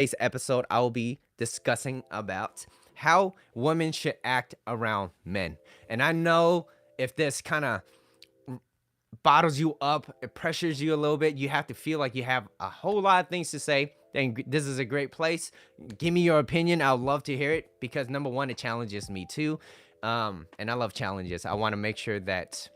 Today's episode, I will be discussing about how women should act around men. And I know if this kind of bottles you up, it pressures you a little bit, you have to feel like you have a whole lot of things to say, then this is a great place. Give me your opinion. I would love to hear it because number one, it challenges me too. And I love challenges. I want to make sure that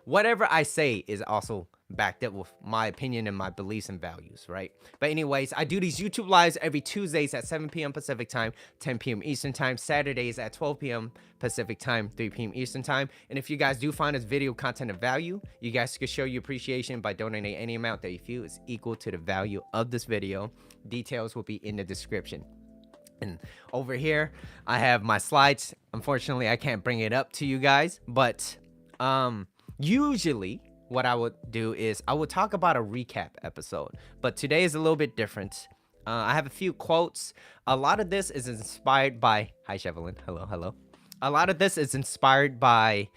whatever I say is also backed up with my opinion and my beliefs and values, right? But anyways, I do these YouTube lives every Tuesdays at 7 p.m. Pacific time, 10 p.m. Eastern time, Saturdays at 12 p.m. Pacific time, 3 p.m. Eastern time. And if you guys do find this video content of value, you guys can show your appreciation by donating any amount that you feel is equal to the value of this video. Details will be in the description. And over here, I have my slides. Unfortunately, I can't bring it up to you guys, but usually what I would do is I would talk about a recap episode, but today is a little bit different. I have a few quotes. A lot of this is inspired by, hi Shevelin, hello. A lot of this is inspired by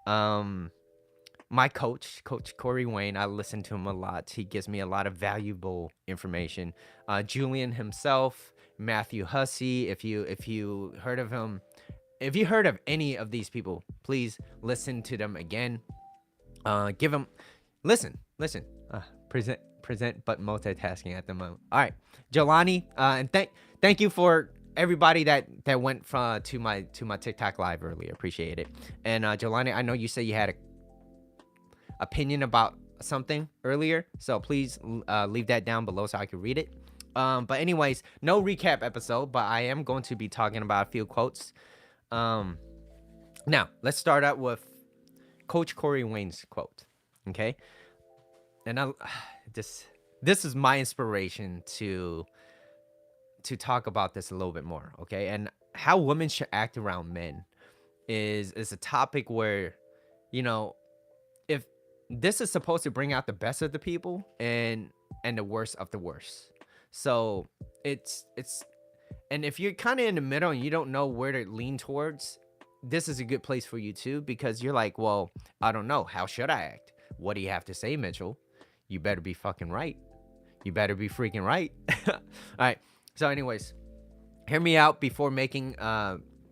my coach Corey Wayne. I listen to him a lot. He gives me a lot of valuable information. Julian himself, Matthew Hussey, if you heard of him, if you heard of any of these people, please listen to them again. Give them, listen, present, but multitasking at the moment. All right, Jelani, and thank you for everybody that went to my TikTok live earlier. Appreciate it. And Jelani, I know you said you had a opinion about something earlier, so please leave that down below so I can read it. But anyways, no recap episode, but I am going to be talking about a few quotes. Now let's start out with Coach Corey Wayne's quote, okay? And this is my inspiration to talk about this a little bit more, okay? And how women should act around men is a topic where, you know, if this is supposed to bring out the best of the people and the worst of the worst. So it's and if you're kind of in the middle and you don't know where to lean towards, this is a good place for you too, because you're like, well, I don't know. How should I act? What do you have to say, Mitchell? You better be fucking right. You better be freaking right. All right. So anyways, hear me out before making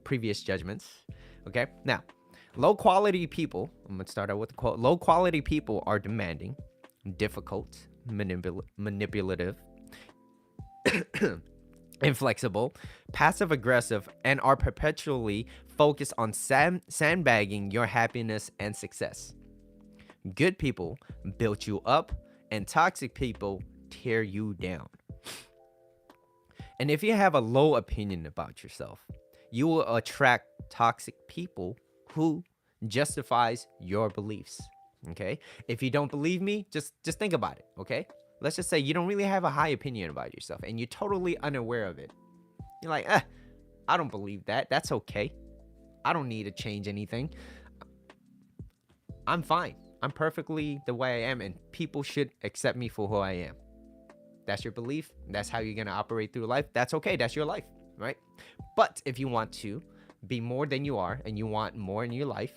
previous judgments. Okay. Now, low quality people, I'm going to start out with the quote. Low quality people are demanding, difficult, manipulative, inflexible, passive aggressive, and are perpetually focused on sandbagging your happiness and success. Good people build you up, and toxic people tear you down. And if you have a low opinion about yourself, you will attract toxic people who justifies your beliefs. Okay? If you don't believe me, just think about it, okay? Let's just say you don't really have a high opinion about yourself and you're totally unaware of it. You're like, I don't believe that. That's okay. I don't need to change anything. I'm fine. I'm perfectly the way I am, and people should accept me for who I am. That's your belief. That's how you're going to operate through life. That's okay. That's your life, right? But if you want to be more than you are and you want more in your life,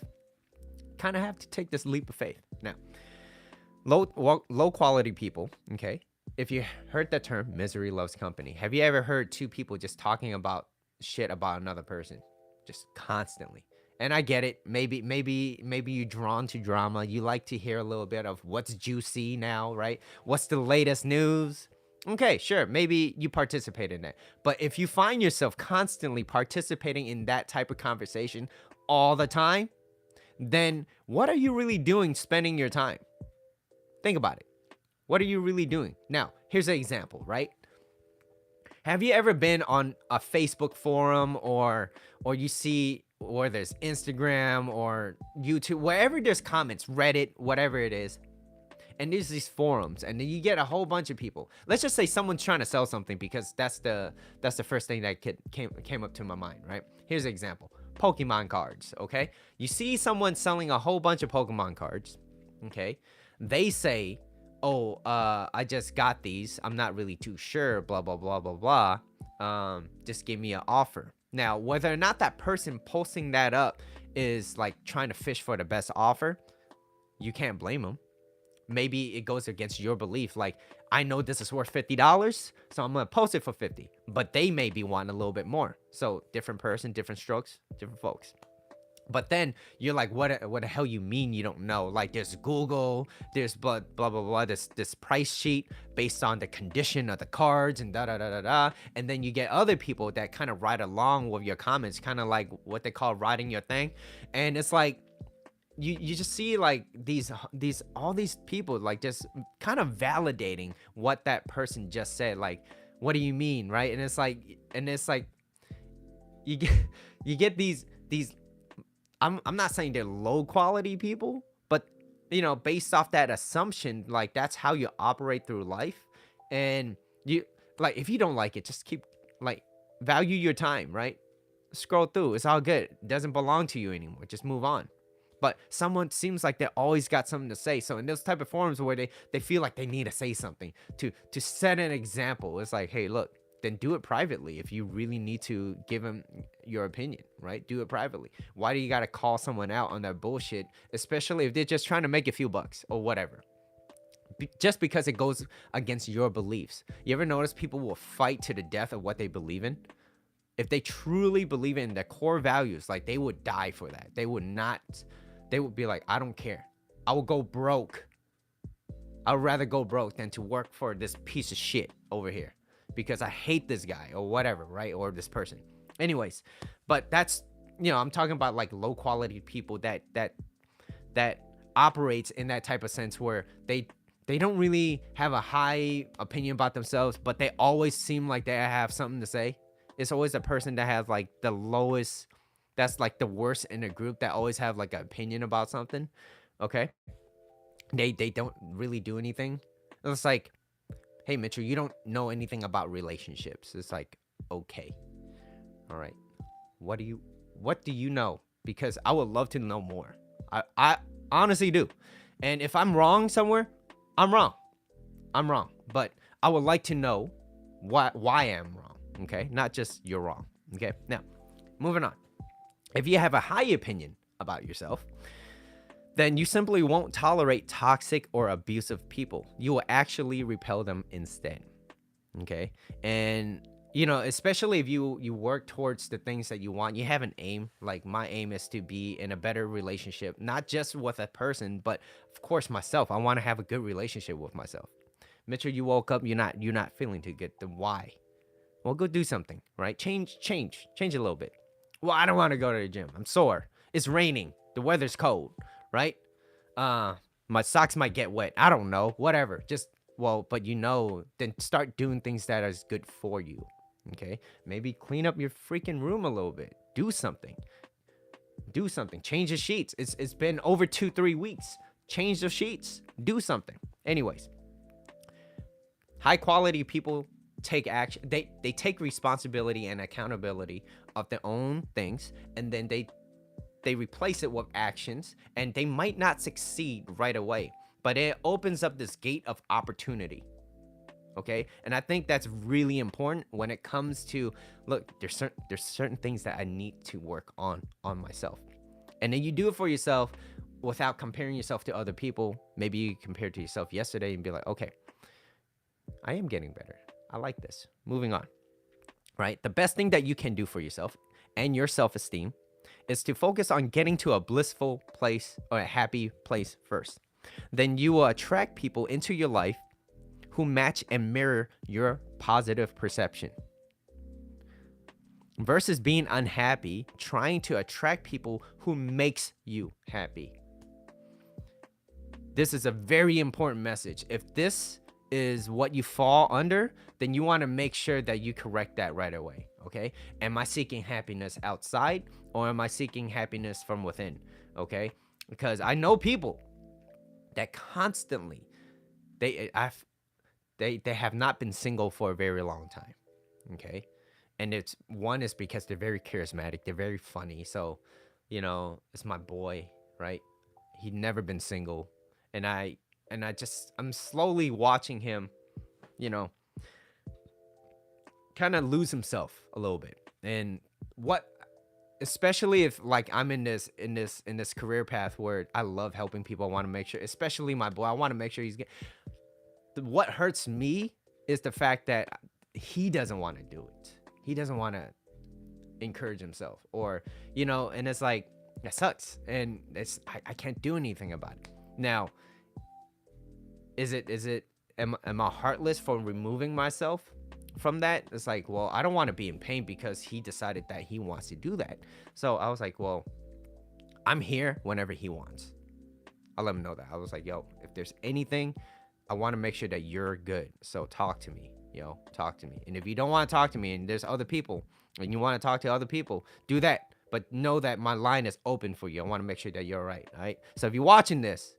kind of have to take this leap of faith. Now, low quality people, okay? If you heard that term, misery loves company. Have you ever heard two people just talking about shit about another person just constantly? And I get it. Maybe you're drawn to drama. You like to hear a little bit of what's juicy now, right? What's the latest news? Okay, sure. Maybe you participate in that. But if you find yourself constantly participating in that type of conversation all the time, then what are you really doing spending your time? Think about it. What are you really doing? Now, here's an example, right? Have you ever been on a Facebook forum or you see, or there's Instagram or YouTube, wherever there's comments, Reddit, whatever it is, and there's these forums, and then you get a whole bunch of people. Let's just say someone's trying to sell something, because that's the first thing that came up to my mind, right? Here's an example. Pokemon cards, okay? You see someone selling a whole bunch of Pokemon cards, okay? They say, oh, I just got these. I'm not really too sure, blah, blah, blah, blah, blah. Just give me an offer. Now, whether or not that person posting that up is like trying to fish for the best offer, you can't blame them. Maybe it goes against your belief. Like, I know this is worth $50, so I'm gonna post it for 50. But they may be wanting a little bit more. So different person, different strokes, different folks. But then you're like, what the hell you mean you don't know? Like, there's Google, there's blah blah blah, this price sheet based on the condition of the cards and da da da da da. And then you get other people that kind of ride along with your comments, kind of like what they call riding your thing. And it's like you just see like these all these people like just kind of validating what that person just said. Like, what do you mean, right? And it's like you get these I'm not saying they're low quality people, but based off that assumption, like that's how you operate through life. And you like, if you don't like it, just keep like value your time, right? Scroll through. It's all good. It doesn't belong to you anymore. Just move on. But someone seems like they always got something to say. So in those type of forums where they feel like they need to say something to set an example, it's like, hey, look, then do it privately. If you really need to give them your opinion, right? Do it privately. Why do you got to call someone out on that bullshit, especially if they're just trying to make a few bucks or whatever? Just because it goes against your beliefs. You ever notice people will fight to the death of what they believe in? If they truly believe in their core values, like they would die for that. They would be like, I don't care. I will go broke. I would rather go broke than to work for this piece of shit over here because I hate this guy or whatever, right? Or this person. Anyways, but that's, I'm talking about like low quality people that operates in that type of sense where they don't really have a high opinion about themselves, but they always seem like they have something to say. It's always a person that has like the lowest, that's like the worst in a group, that always have like an opinion about something. Okay. They don't really do anything. It's like, hey, Mitchell, you don't know anything about relationships. It's like, okay. All right. What do you know? Because I would love to know more. I honestly do. And if I'm wrong somewhere, I'm wrong. But I would like to know why I'm wrong. Okay. Not just you're wrong. Okay. Now, moving on. If you have a high opinion about yourself, then you simply won't tolerate toxic or abusive people. You will actually repel them instead. Okay. And, especially if you work towards the things that you want, you have an aim. Like my aim is to be in a better relationship, not just with a person, but of course myself. I want to have a good relationship with myself. Mitchell, you woke up, you're not feeling too good. Then why? Well, go do something, right? Change a little bit. Well, I don't want to go to the gym. I'm sore. It's raining. The weather's cold, right? My socks might get wet. I don't know. Whatever. But then start doing things that is good for you. Okay? Maybe clean up your freaking room a little bit. Do something. Change the sheets. It's been over 2-3 weeks. Change the sheets. Do something. Anyways, high quality people take action. They take responsibility and accountability of their own things, and then they replace it with actions, and they might not succeed right away, but it opens up this gate of opportunity. Okay. And I think that's really important when it comes to, look, there's certain things that I need to work on myself. And then you do it for yourself without comparing yourself to other people. Maybe you compared to yourself yesterday and be like, okay, I am getting better. I like this. Moving on, right? The best thing that you can do for yourself and your self-esteem is to focus on getting to a blissful place or a happy place first. Then you will attract people into your life who match and mirror your positive perception. Versus being unhappy, trying to attract people who makes you happy. This is a very important message. If this is what you fall under, then you want to make sure that you correct that right away. Okay. Am I seeking happiness outside, or am I seeking happiness from within? Okay. Because I know people that constantly, they have not been single for a very long time. Okay. And it's because they're very charismatic. They're very funny. So, it's my boy, right? He'd never been single. And I'm slowly watching him, kind of lose himself a little bit. And especially if like I'm in this career path where I love helping people. I want to make sure, especially my boy, I want to make sure what hurts me is the fact that he doesn't want to do it. He doesn't want to encourage himself, or and it's like, that sucks, and I can't do anything about it. Now, am I heartless for removing myself from that? It's like, well, I don't want to be in pain because he decided that he wants to do that. So I was like, well, I'm here whenever he wants. I let him know that. I was like, yo, if there's anything, I want to make sure that you're good. So talk to me, talk to me. And if you don't want to talk to me and there's other people and you want to talk to other people, do that. But know that my line is open for you. I want to make sure that you're all right. All right. So if you're watching this,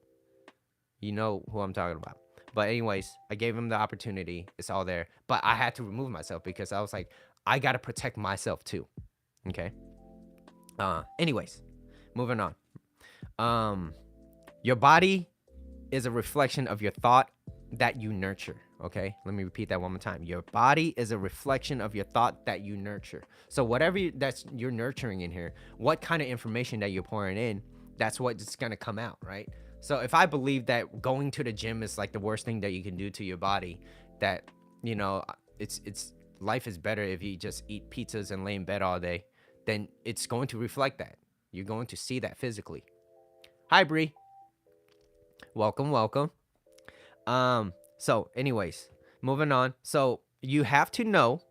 you know who I'm talking about. But anyways, I gave him the opportunity. It's all there. But I had to remove myself because I was like, I got to protect myself too. Okay. Anyways, moving on. Your body is a reflection of your thought that you nurture. Okay, let me repeat that one more time. Your body is a reflection of your thought that you nurture. So whatever you're nurturing in here, what kind of information that you're pouring in, that's what's gonna come out, right? So if I believe that going to the gym is like the worst thing that you can do to your body, that it's life is better if you just eat pizzas and lay in bed all day, then it's going to reflect that. You're going to see that physically. Hi, Bree. Welcome. So anyways, moving on. So you have to know,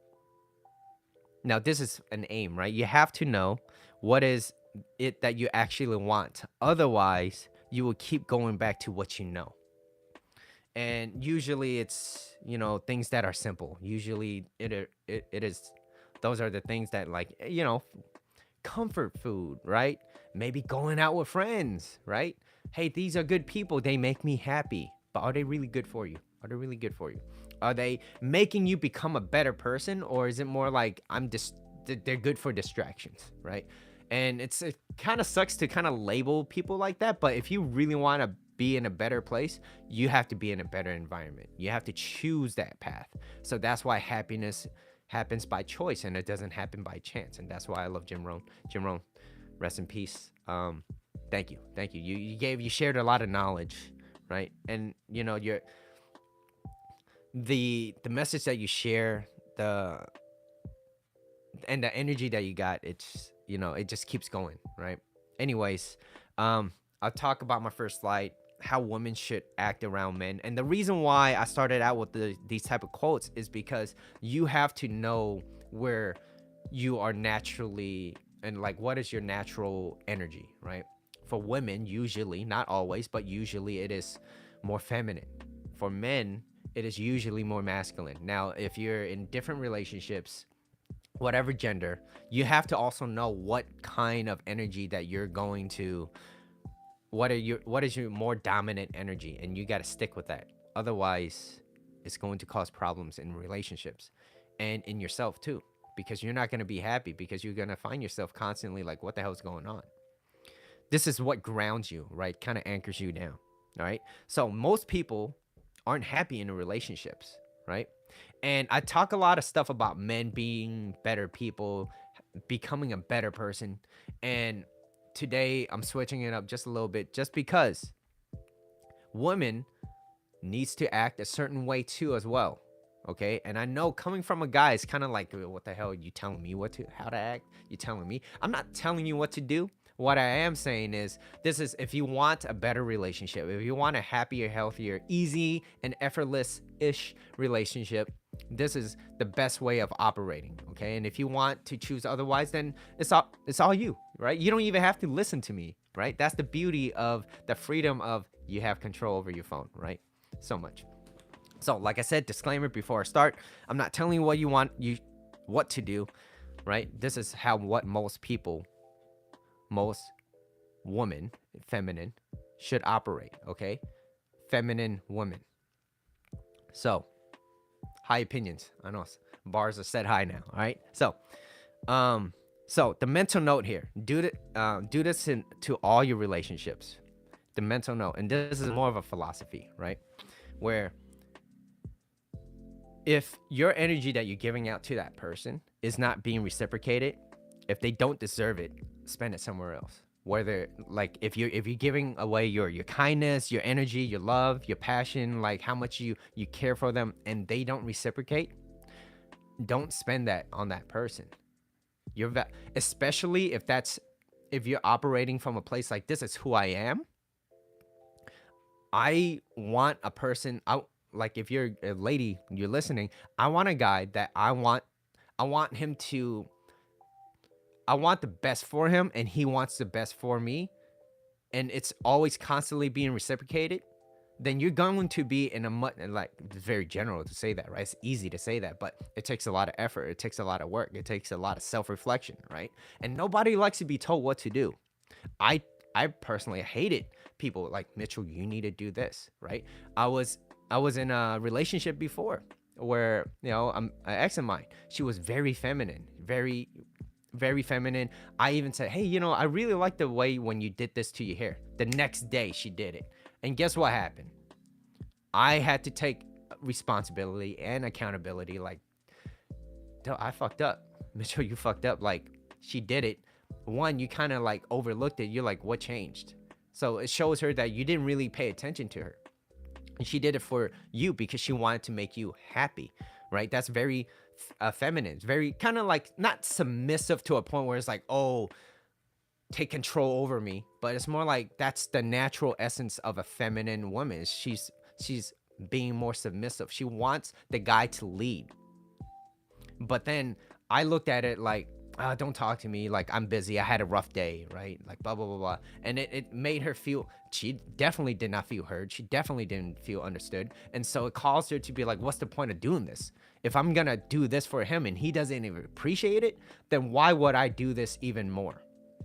now this is an aim, right? You have to know what is it that you actually want. Otherwise, you will keep going back to what you know. And usually it's, things that are simple. Usually it is, those are the things that, like, comfort food, right? Maybe going out with friends, right? Hey, these are good people. They make me happy. But are they really good for you? Are they making you become a better person? Or is it more like they're good for distractions, right? And it kind of sucks to kind of label people like that. But if you really want to be in a better place, you have to be in a better environment. You have to choose that path. So that's why happiness happens by choice, and it doesn't happen by chance. And that's why I love Jim Rohn. Rest in peace. Thank you. You shared a lot of knowledge, right? And the message that you share, the energy that you got, it's it just keeps going, right? Anyways, I'll talk about my first slide, how women should act around men. And the reason why I started out with these type of quotes is because you have to know where you are naturally, and like, what is your natural energy, right? For women, usually, not always, but usually it is more feminine. For men, it is usually more masculine. Now, if you're in different relationships, whatever gender, you have to also know what kind of energy that you're going to, what is your more dominant energy, and you got to stick with that. Otherwise, it's going to cause problems in relationships and in yourself too, because you're not going to be happy, because you're going to find yourself constantly like, what the hell's going on? This is what grounds you, right? Kind of anchors you down. All right. So most people aren't happy in the relationships, right? And I talk a lot of stuff about men being better people, becoming a better person. And today I'm switching it up just a little bit, just because women needs to act a certain way too as well. Okay. And I know, coming from a guy, it's kind of like, what the hell are you telling me how to act? You telling me? I'm not telling you what to do. What I am saying is, this is, if you want a better relationship, if you want a happier, healthier, easy, and effortless-ish relationship, this is the best way of operating, okay? And if you want to choose otherwise, then it's all you, right? You don't even have to listen to me, right? That's the beauty of the freedom of, you have control over your phone, right? So much. So, like I said, disclaimer before I start, I'm not telling you what to do, right? This is what most women, feminine, should operate, okay? Feminine women. So, high opinions. I know bars are set high now, all right? So the mental note here, do this to all your relationships. The mental note, and this is more of a philosophy, right? Where if your energy that you're giving out to that person is not being reciprocated, if they don't deserve it, spend it somewhere else. whether like if you're giving away your kindness, your energy, your love, your passion, like how much you care for them, and they don't reciprocate, don't spend that on that person. Especially if you're operating from a place like, this is who I am. I want a person out, like if you're a lady, you're listening, I want a guy that I want him to I want the best for him, and he wants the best for me, and it's always constantly being reciprocated. Then you're going to be in a much, like, it's very general to say that, right? It's easy to say that, but it takes a lot of effort, it takes a lot of work, it takes a lot of self-reflection, right? And nobody likes to be told what to do. I personally hated people like, Mitchell, you need to do this, right? I was in a relationship before where, an ex of mine, she was very feminine, very feminine. I even said, hey, I really like the way when you did this to your hair. The next day she did it. And guess what happened? I had to take responsibility and accountability. Like, I fucked up. Mitchell, you fucked up. Like, she did it. One, you kind of like overlooked it. You're like, what changed? So it shows her that you didn't really pay attention to her. And she did it for you because she wanted to make you happy, right? That's very feminine. It's very kind of like not submissive to a point where it's like, oh, take control over me, but it's more like that's the natural essence of a feminine woman. She's being more submissive. She wants the guy to lead. But then I looked at it like, don't talk to me, like I'm busy, I had a rough day, right? Like blah blah blah blah. And it made her feel, she definitely did not feel heard, she definitely didn't feel understood. And so it caused her to be like, what's the point of doing this? If I'm gonna do this for him and he doesn't even appreciate it, then why would I do this even more?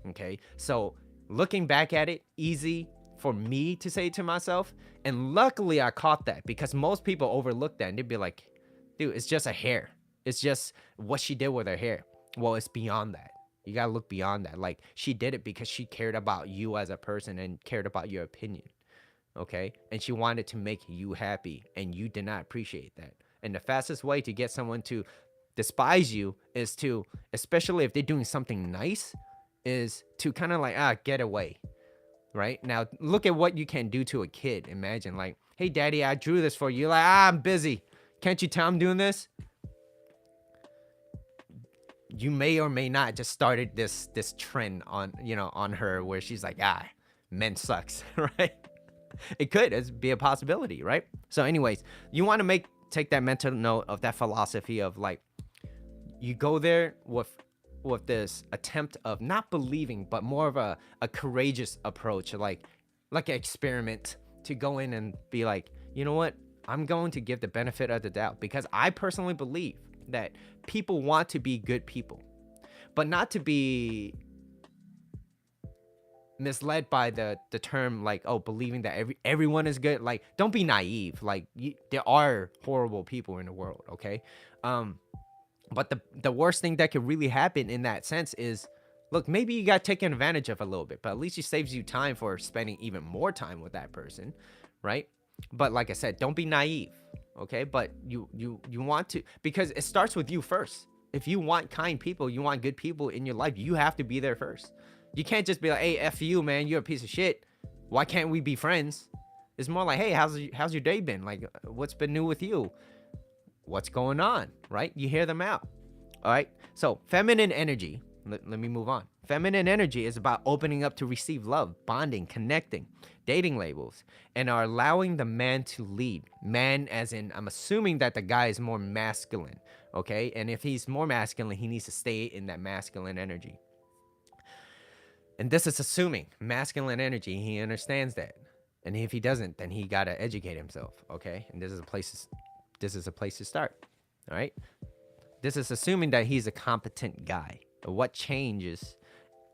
Okay, so looking back at it, easy for me to say to myself, and luckily I caught that, because most people overlook that and they'd be like, dude, it's just a hair, it's just what she did with her hair. Well, it's beyond that. You gotta look beyond that. Like, she did it because she cared about you as a person and cared about your opinion, okay? And she wanted to make you happy, and you did not appreciate that. And the fastest way to get someone to despise you is to, especially if they're doing something nice, is to kind of like, get away, right? Now, look at what you can do to a kid. Imagine like, hey, daddy, I drew this for you. Like, I'm busy. Can't you tell I'm doing this? You may or may not just started this trend on her where she's like, men sucks, right? It could be a possibility, right? So anyways, you want to take that mental note of that philosophy of like, you go there with this attempt of not believing, but more of a courageous approach, like an experiment, to go in and be like, you know what? I'm going to give the benefit of the doubt, because I personally believe that people want to be good people, but not to be misled by the term like, oh, believing that everyone is good. Like, don't be naive. Like, there are horrible people in the world, okay? But the worst thing that could really happen in that sense is, look, maybe you got taken advantage of a little bit, but at least it saves you time for spending even more time with that person, right? But like I said, don't be naive, okay? But you want to, because it starts with you first. If you want kind people, you want good people in your life, you have to be there first. You can't just be like, hey, F you, man, you're a piece of shit. Why can't we be friends? It's more like, hey, how's your day been? Like, what's been new with you? What's going on, right? You hear them out, all right? So feminine energy, let me move on. Feminine energy is about opening up to receive love, bonding, connecting, dating labels, and are allowing the man to lead. Man as in, I'm assuming that the guy is more masculine, okay? And if he's more masculine, he needs to stay in that masculine energy. And this is assuming masculine energy, he understands that. And if he doesn't, then he gotta educate himself, okay? And this is a place to start, all right? This is assuming that he's a competent guy. What changed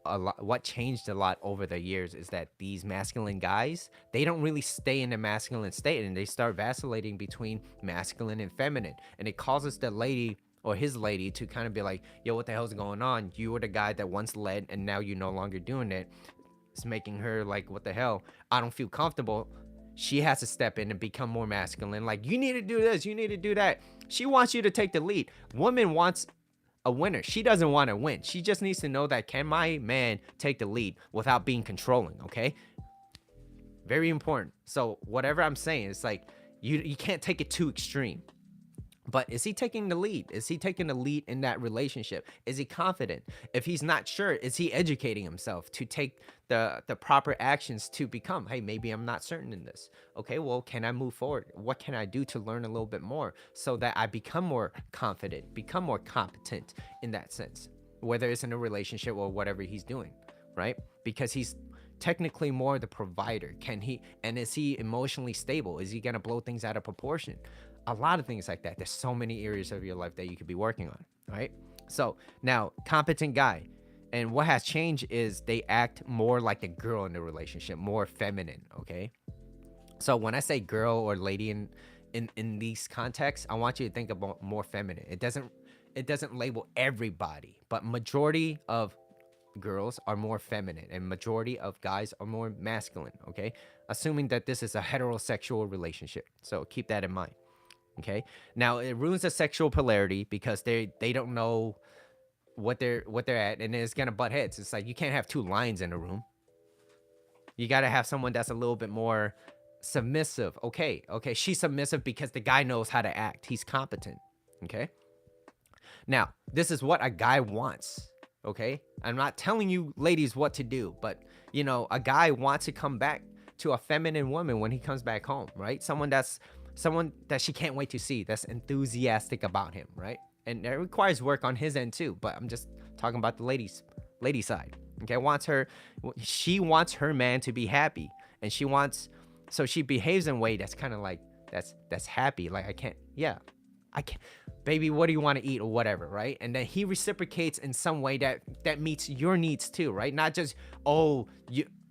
a lot over the years is that these masculine guys, they don't really stay in the masculine state, and they start vacillating between masculine and feminine. And it causes the lady or his lady to kind of be like, yo, what the hell's going on? You were the guy that once led, and now you're no longer doing it. It's making her like, what the hell? I don't feel comfortable. She has to step in and become more masculine. Like, you need to do this, you need to do that. She wants you to take the lead. A a winner. She doesn't want to win. She just needs to know that, can my man take the lead without being controlling, okay? Very important. So whatever I'm saying, it's like you can't take it too extreme. But is he taking the lead? Is he taking the lead in that relationship? Is he confident? If he's not sure, is he educating himself to take the proper actions to become, hey, maybe I'm not certain in this. Okay, well, can I move forward? What can I do to learn a little bit more so that I become more confident, become more competent in that sense, whether it's in a relationship or whatever he's doing, right? Because he's technically more the provider. Can he, and is he emotionally stable? Is he going to blow things out of proportion? A lot of things like that. There's so many areas of your life that you could be working on, right? So now, competent guy. And what has changed is they act more like the girl in the relationship, more feminine, okay? So when I say girl or lady in these contexts, I want you to think about more feminine. It doesn't label everybody, but majority of girls are more feminine and majority of guys are more masculine, okay? Assuming that this is a heterosexual relationship. So keep that in mind. Okay. Now it ruins the sexual polarity because they don't know what they're at, and it's gonna butt heads. It's like you can't have two lions in a room. You gotta have someone that's a little bit more submissive. Okay, she's submissive because the guy knows how to act. He's competent. Okay. Now this is what a guy wants. Okay, I'm not telling you ladies what to do, but you know, a guy wants to come back to a feminine woman when he comes back home, right? Someone that she can't wait to see, that's enthusiastic about him, right? And it requires work on his end too, but I'm just talking about the lady side. Okay, she wants her man to be happy, and so she behaves in a way that's kind of like that's happy. Like, I can't, baby, what do you want to eat or whatever, right? And then he reciprocates in some way that meets your needs too, right? Not just, oh,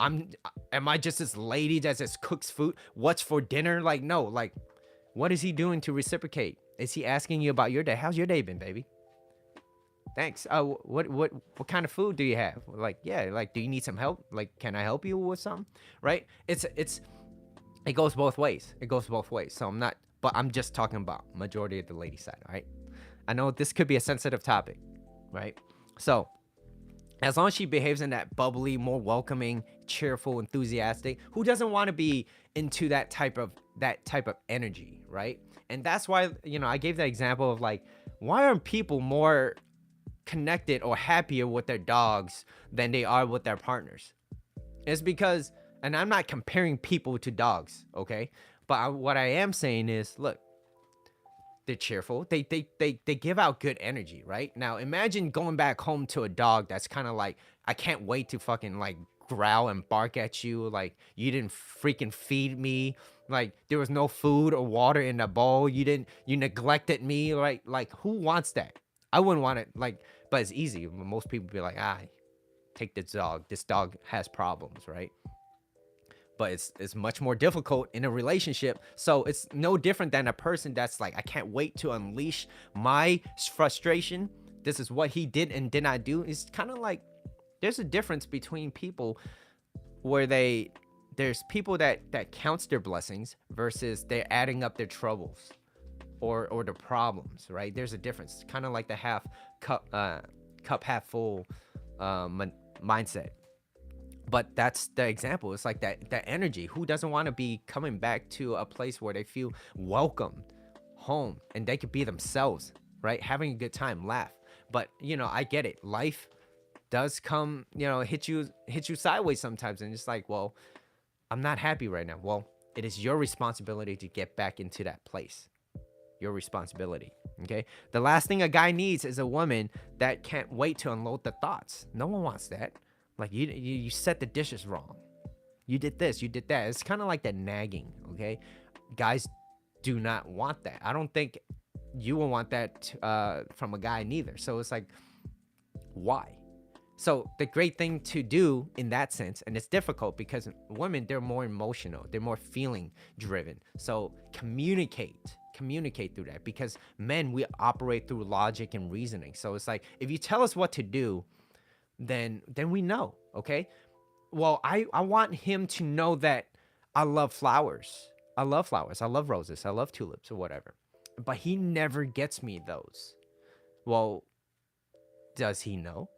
am I just this lady that just cooks food? What's for dinner? Like, no, like, what is he doing to reciprocate? Is he asking you about your day? How's your day been, baby? Thanks. What kind of food do you have? Like, yeah, like, do you need some help? Like, can I help you with something? Right? It goes both ways. So I'm just talking about majority of the lady side, all right? I know this could be a sensitive topic, right? So as long as she behaves in that bubbly, more welcoming, cheerful, enthusiastic, who doesn't want to be into that type of energy, right? And that's why, I gave that example of like, why aren't people more connected or happier with their dogs than they are with their partners? It's because, and I'm not comparing people to dogs, okay? But what I am saying is, look, they're cheerful. They give out good energy, right? Now imagine going back home to a dog that's kind of like, I can't wait to fucking like growl and bark at you, like you didn't freaking feed me, like there was no food or water in the bowl, you neglected me, right? Like, who wants that? I wouldn't want it, like, but it's easy. Most people be like, take this dog has problems, right? But it's much more difficult in a relationship. So it's no different than a person that's like, I can't wait to unleash my frustration. This is what he did and did not do. It's kind of like, there's a difference between people where there's people that counts their blessings versus they're adding up their troubles or the problems, right? There's a difference. Kind of like the cup half full mindset. But that's the example. It's like that energy. Who doesn't want to be coming back to a place where they feel welcome, home, and they could be themselves, right? Having a good time, laugh. But I get it. Life does come, hit you sideways sometimes, and it's like, well, I'm not happy right now. Well, it is your responsibility to get back into that place. Your responsibility. Okay. The last thing a guy needs is a woman that can't wait to unload the thoughts. No one wants that. Like, you set the dishes wrong. You did this, you did that. It's kind of like that nagging, okay? Guys do not want that. I don't think you will want that from a guy neither. So it's like, why? So the great thing to do in that sense, and it's difficult because women, they're more emotional. They're more feeling driven. So communicate through that, because men, we operate through logic and reasoning. So it's like, if you tell us what to do, then we know, okay? Well, I want him to know that I love flowers. I love roses. I love tulips or whatever. But he never gets me those. Well, Does he know?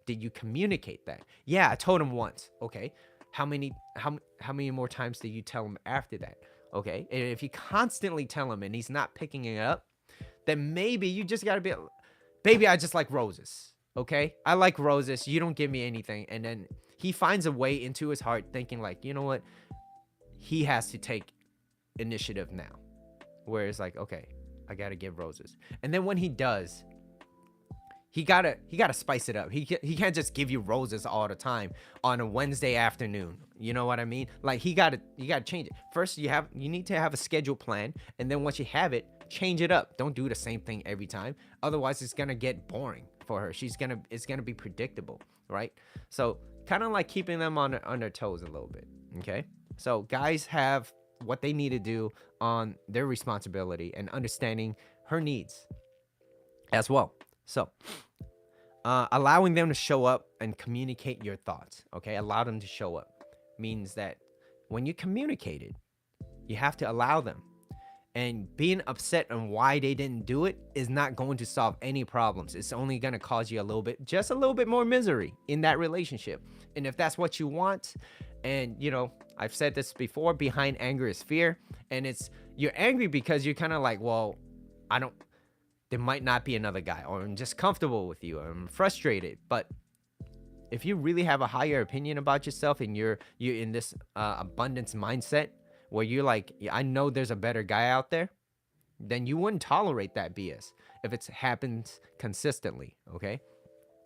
Did you communicate that? Yeah, I told him once. Okay. How many more times did you tell him after that? Okay. And if you constantly tell him and he's not picking it up, then maybe you just gotta be, baby, I just like roses. Okay. I like roses. You don't give me anything. And then he finds a way into his heart thinking like, you know what? He has to take initiative now. Where it's like, okay, I gotta give roses. And then when he does, he gotta spice it up. He can't just give you roses all the time on a Wednesday afternoon. You know what I mean? Like you gotta change it. First, you need to have a schedule plan, and then once you have it, change it up. Don't do the same thing every time. Otherwise, it's gonna get boring for her. It's gonna be predictable, right? So kind of like keeping them on their toes a little bit. Okay. So guys have what they need to do on their responsibility and understanding her needs as well. So allowing them to show up and communicate your thoughts. Okay. Allow them to show up means that when you communicate it, you have to allow them. And being upset on why they didn't do it is not going to solve any problems. It's only going to cause you just a little bit more misery in that relationship. And if that's what you want, and I've said this before, behind anger is fear. And you're angry because you're kind of like, well, there might not be another guy, or I'm just comfortable with you, or I'm frustrated. But if you really have a higher opinion about yourself and you're in this abundance mindset, where you're like, I know there's a better guy out there, then you wouldn't tolerate that BS if it happens consistently, okay?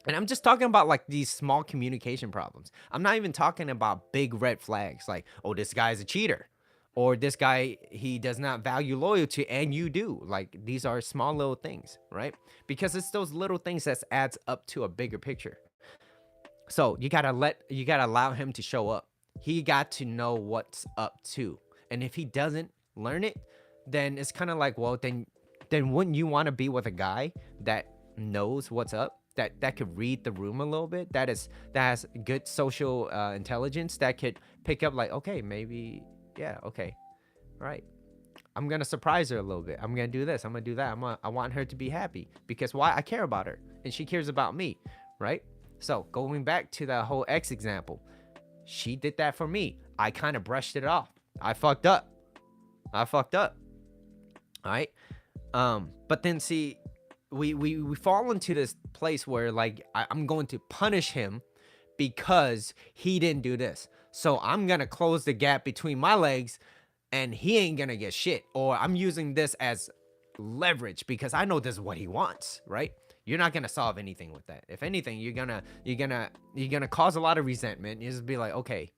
And I'm just talking about like these small communication problems. I'm not even talking about big red flags like, oh, this guy's a cheater, or this guy, he does not value loyalty and you do. Like, these are small little things, right? Because it's those little things that adds up to a bigger picture. So you gotta allow him to show up. He got to know what's up too. And if he doesn't learn it, then it's kind of like, well, then wouldn't you want to be with a guy that knows what's up, that could read the room a little bit, that has good social intelligence, that could pick up like, okay, maybe, yeah, okay, right, I'm gonna surprise her a little bit, I'm gonna do this, I'm gonna do that, I want her to be happy, because why? I care about her and she cares about me, right? So going back to that whole ex example, she did that for me. I kind of brushed it off. I fucked up. All right. But then see, we fall into this place where like, I'm going to punish him because he didn't do this. So I'm going to close the gap between my legs and he ain't going to get shit. Or I'm using this as leverage because I know this is what he wants, right? You're not going to solve anything with that. If anything, you're going to cause a lot of resentment. You just be like, okay,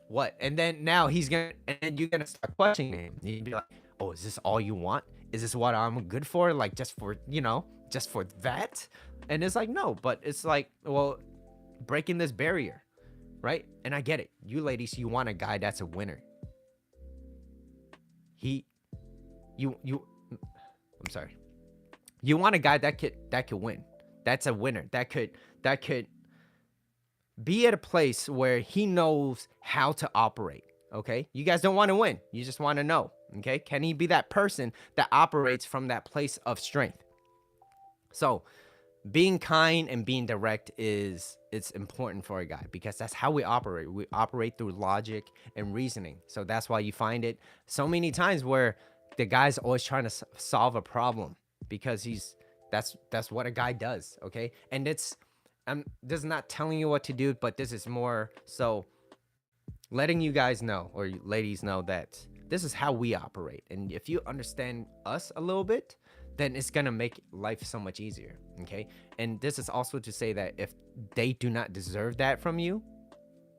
what? And then now you're gonna start questioning him. You'd be like, oh, is this all you want? Is this what I'm good for? Like, just for that? And it's like, no, but it's like, well, breaking this barrier, right? And I get it. You ladies, you want a guy that's a winner. I'm sorry. You want a guy that could win. That's a winner. That could be at a place where he knows how to operate, okay? You guys don't want to win. You just want to know, okay? Can he be that person that operates from that place of strength? So being kind and being direct it's important for a guy because that's how we operate. We operate through logic and reasoning. So that's why you find it so many times where the guy's always trying to solve a problem because that's what a guy does, okay? And this is not telling you what to do, but this is more so letting you guys know, or you ladies know, that this is how we operate. And if you understand us a little bit, then it's gonna make life so much easier, okay? And this is also to say that if they do not deserve that from you,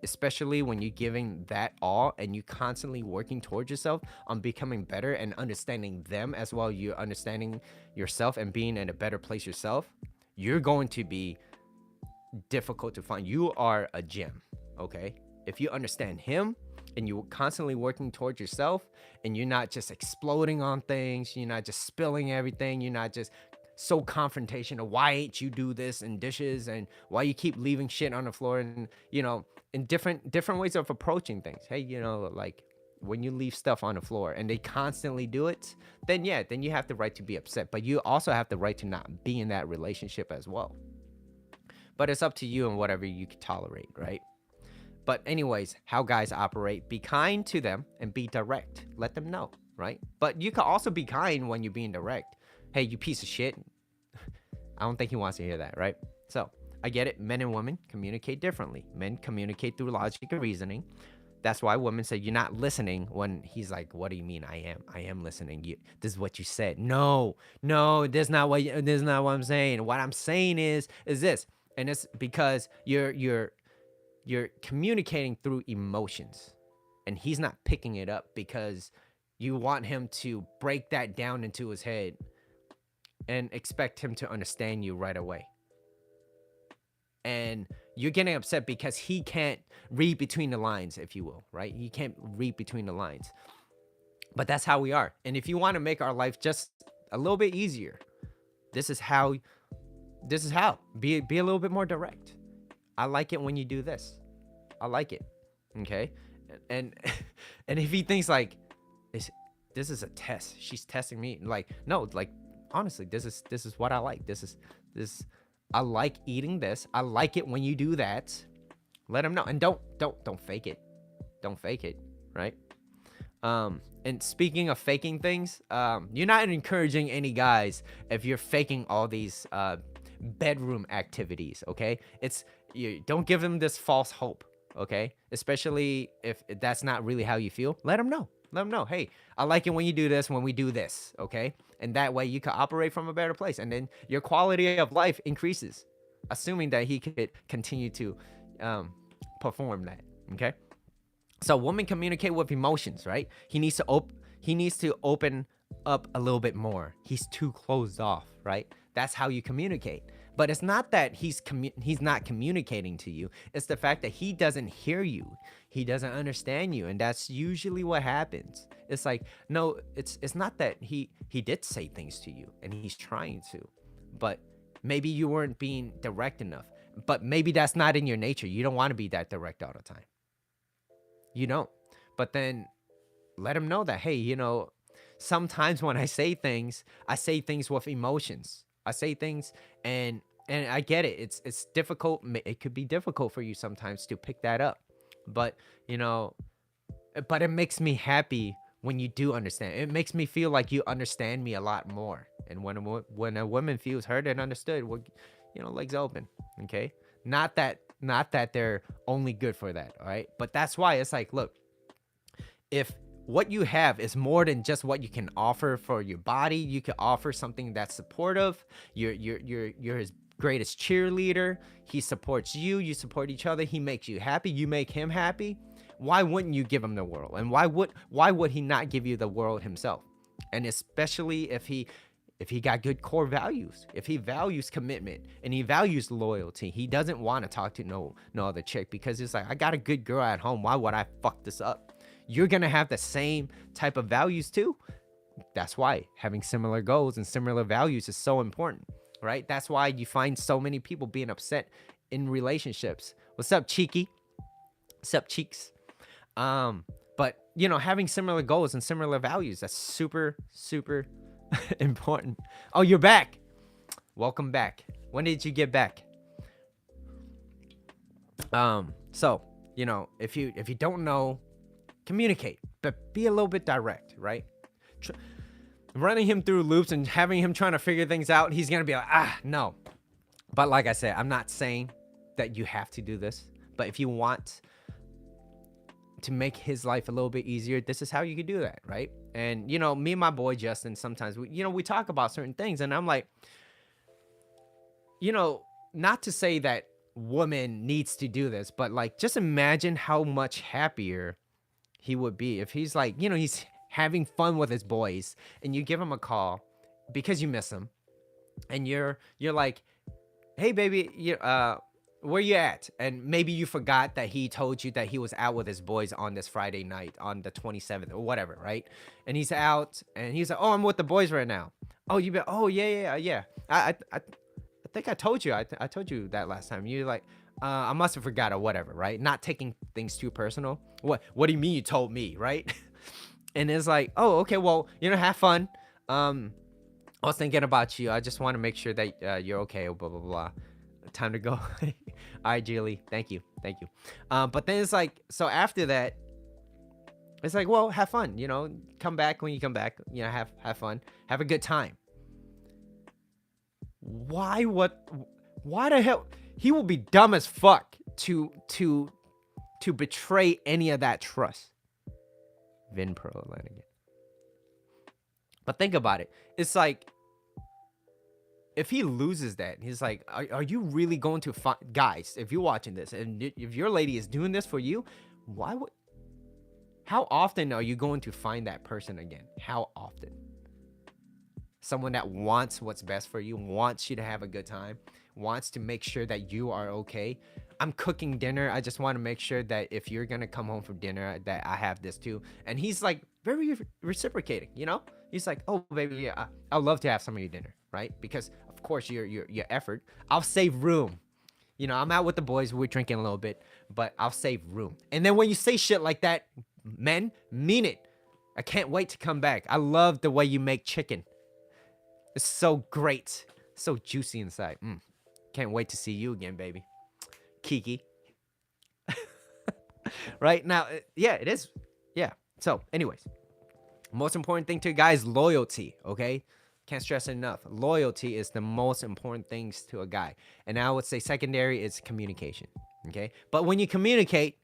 especially when you're giving that all and you constantly working towards yourself on becoming better and understanding them as well, you're understanding yourself and being in a better place yourself, you're going to be difficult to find. You are a gem, okay? If you understand him and you're constantly working towards yourself and you're not just exploding on things, you're not just spilling everything, you're not just so confrontational, why ain't you do this and dishes, and why you keep leaving shit on the floor, and in different ways of approaching things. Hey, like, when you leave stuff on the floor and they constantly do it, then yeah, then you have the right to be upset, but you also have the right to not be in that relationship as well. But it's up to you and whatever you can tolerate, right? But anyways, how guys operate: be kind to them and be direct. Let them know, right? But you can also be kind when you're being direct. Hey, you piece of shit. I don't think he wants to hear that, right? So I get it. Men and women communicate differently. Men communicate through logic and reasoning. That's why women say you're not listening when he's like, "What do you mean? I am listening. This is what you said." No, this is not what I'm saying. What I'm saying is this, and it's because you're communicating through emotions, and he's not picking it up because you want him to break that down into his head and expect him to understand you right away. And you're getting upset because he can't read between the lines, if you will, right? He can't read between the lines. But that's how we are. And if you want to make our life just a little bit easier, this is how. Be a little bit more direct. I like it when you do this. I like it. Okay? And and if he thinks like this is a test, she's testing me, like, no, like, honestly, this is what I like. This I like eating this. I like it when you do that. Let him know. And don't fake it. Don't fake it, right? And speaking of faking things, you're not encouraging any guys if you're faking all these bedroom activities, okay? You don't give them this false hope, okay? Especially if that's not really how you feel. Let them know. Let them know, hey, I like it when you do this, when we do this, okay? And that way you can operate from a better place. And then your quality of life increases, assuming that he could continue to perform that, okay? So women communicate with emotions, right? He needs to open up a little bit more. He's too closed off, right? That's how you communicate. But it's not that he's not communicating to you. It's the fact that he doesn't hear you. He doesn't understand you, and that's usually what happens. It's like, no, it's not that he did say things to you and he's trying to, but maybe you weren't being direct enough. But maybe that's not in your nature. You don't want to be that direct all the time. You don't. But then let him know that, hey, sometimes when I say things with emotions. I say things and I get it. It's difficult. It could be difficult for you sometimes to pick that up. But, but it makes me happy when you do understand. It makes me feel like you understand me a lot more. And when a woman feels heard and understood, well, legs open, okay? Not that they're only good for that, all right? But that's why it's like, look, if what you have is more than just what you can offer for your body, you can offer something that's supportive. You're his greatest cheerleader. He supports you. You support each other. He makes you happy. You make him happy. Why wouldn't you give him the world? And why would he not give you the world himself? And especially if he got good core values, if he values commitment and he values loyalty, he doesn't want to talk to no other chick because it's like, I got a good girl at home. Why would I fuck this up? You're going to have the same type of values too. That's why having similar goals and similar values is so important, right? That's why you find so many people being upset in relationships. What's up, Cheeky? What's up, Cheeks? But having similar goals and similar values, that's super, super important. Oh, you're back. Welcome back. When did you get back? So, if you don't know, communicate, but be a little bit direct, right? Running him through loops and having him trying to figure things out, he's going to be like, no. But like I said, I'm not saying that you have to do this, but if you want to make his life a little bit easier, this is how you can do that, right? And, me and my boy Justin, sometimes, we talk about certain things, and I'm like, not to say that woman needs to do this, but like, just imagine how much happier he would be if he's like, he's having fun with his boys and you give him a call because you miss him and you're like, hey baby, where you at? And maybe you forgot that he told you that he was out with his boys on this Friday night on the 27th or whatever, right? And he's out and he's like, oh, I'm with the boys right now. Oh, yeah. I think I told you. I told you that last time. You're like, I must have forgot or whatever, right? Not taking things too personal. What do you mean you told me, right? And it's like, oh, okay, well, have fun. I was thinking about you. I just want to make sure that you're okay. Blah blah blah. Time to go. All right, Julie. Thank you, thank you. But then it's like, so after that, it's like, well, have fun. Come back when you come back. Have fun. Have a good time. Why? What? Why the hell? He will be dumb as fuck to betray any of that trust. Vinpro again. But think about it. It's like, if he loses that, he's like, are you really going to find, guys, if you're watching this and if your lady is doing this for you, how often are you going to find that person again? How often? Someone that wants what's best for you, wants you to have a good time, wants to make sure that you are okay. I'm cooking dinner. I just want to make sure that if you're going to come home for dinner, that I have this too. And he's like very reciprocating, He's like, oh, baby, yeah, I'd love to have some of your dinner, right? Because, of course, your effort. I'll save room. I'm out with the boys. We're drinking a little bit, but I'll save room. And then when you say shit like that, men, mean it. I can't wait to come back. I love the way you make chicken. It's so great. So juicy inside. Can't wait to see you again, baby. Kiki. Right? Now, yeah, it is. Yeah. So, anyways. Most important thing to a guy is loyalty, okay? Can't stress it enough. Loyalty is the most important things to a guy. And I would say secondary is communication, okay? But when you communicate,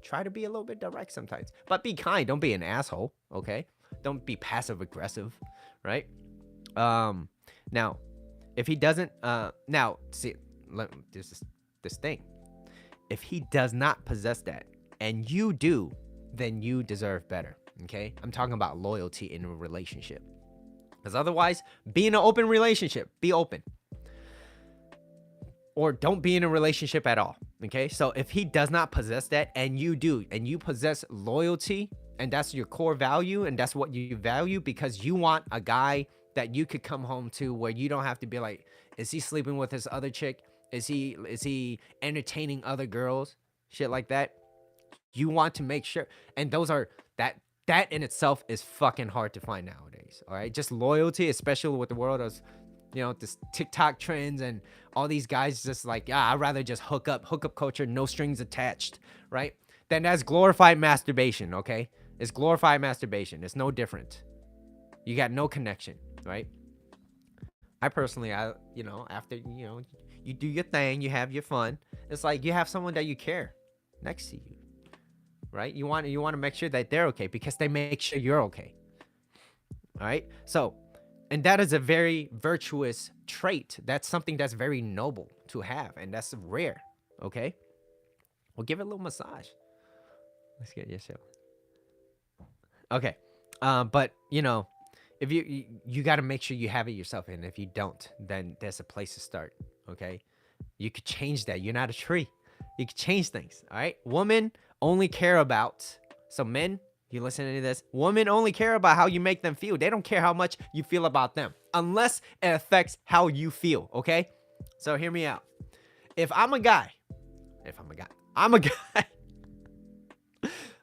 try to be a little bit direct sometimes. But be kind. Don't be an asshole, okay? Don't be passive aggressive, right? Now, if he doesn't, now, see, there's this thing. If he does not possess that, and you do, then you deserve better. Okay, I'm talking about loyalty in a relationship. Because otherwise, be in an open relationship. Be open. Or don't be in a relationship at all. Okay, so if he does not possess that, and you do, and you possess loyalty, and that's your core value, and that's what you value, because you want a guy that you could come home to where you don't have to be like, is he sleeping with this other chick? Is he entertaining other girls? Shit like that. You want to make sure, and those are that in itself is fucking hard to find nowadays. All right, just loyalty, especially with the world of, this TikTok trends and all these guys just like, I'd rather just hook up culture, no strings attached, right? Then that's glorified masturbation. Okay, it's glorified masturbation. It's no different. You got no connection, right? I personally, after you do your thing, you have your fun. It's like you have someone that you care next to you. Right? You want to make sure that they're okay because they make sure you're okay. All right? So, and that is a very virtuous trait. That's something that's very noble to have, and that's rare. Okay? We'll give it a little massage. Let's get your show. Okay. But, if you got to make sure you have it yourself, and if you don't, then there's a place to start. Okay? You could change that. You're not a tree. You could change things. All right? Woman only care about, so men, you listening to this, women only care about how you make them feel. They don't care how much you feel about them unless it affects how you feel. Okay, so hear me out. If I'm a guy, I'm a guy.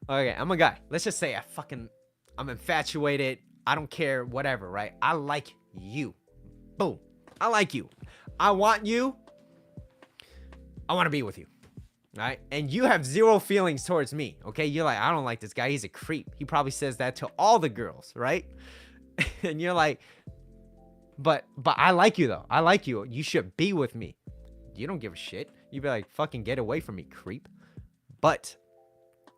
Okay, I'm a guy. Let's just say I'm infatuated. I don't care, whatever, right? I like you. Boom. I like you. I want you. I want to be with you. Right? And you have zero feelings towards me. Okay. You're like, I don't like this guy. He's a creep. He probably says that to all the girls. Right? And you're like, but I like you though. I like you. You should be with me. You don't give a shit. You'd be like, fucking get away from me, creep. But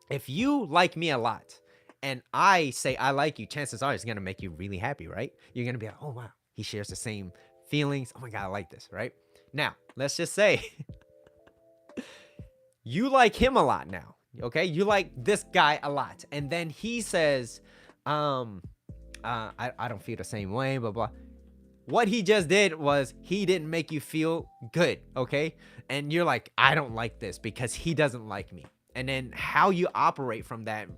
if you like me a lot and I say I like you, chances are it's going to make you really happy, right? You're going to be like, oh wow, he shares the same feelings. Oh my God, I like this, right? Now, let's just say you like him a lot now, okay? You like this guy a lot. And then he says, I don't feel the same way, blah, blah. What he just did was he didn't make you feel good, okay? And you're like, I don't like this because he doesn't like me. And then how you operate from that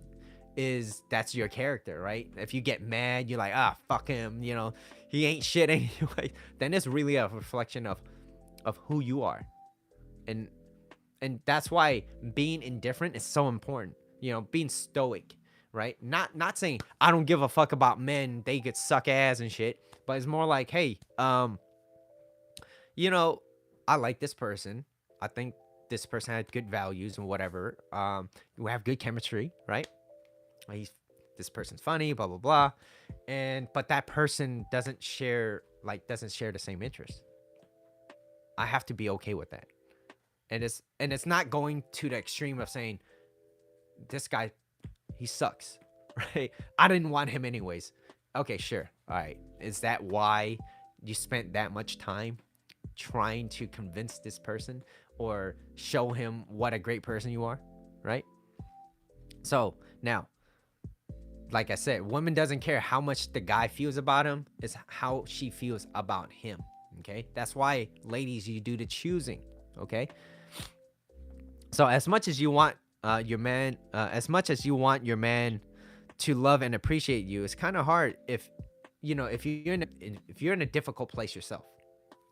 that's your character, right? If you get mad, you're like, fuck him, he ain't shit anyway. Then it's really a reflection of who you are. And that's why being indifferent is so important. Being stoic, right? Not saying I don't give a fuck about men, they could suck ass and shit, but it's more like, hey, you know, I like this person. I think this person had good values and whatever. We have good chemistry, right? He's this person's funny, blah blah blah, and but that person doesn't share the same interest. I have to be okay with that, and it's not going to the extreme of saying this guy, he sucks, right? I didn't want him anyways. Okay, sure, all right. Is that why you spent that much time trying to convince this person or show him what a great person you are, right? So now, like I said, woman doesn't care how much the guy feels about him, it's how she feels about him. Okay, that's why, ladies, you do the choosing. Okay, so as much as you want your man, as much as you want your man to love and appreciate you, it's kind of hard if if you're in a difficult place yourself,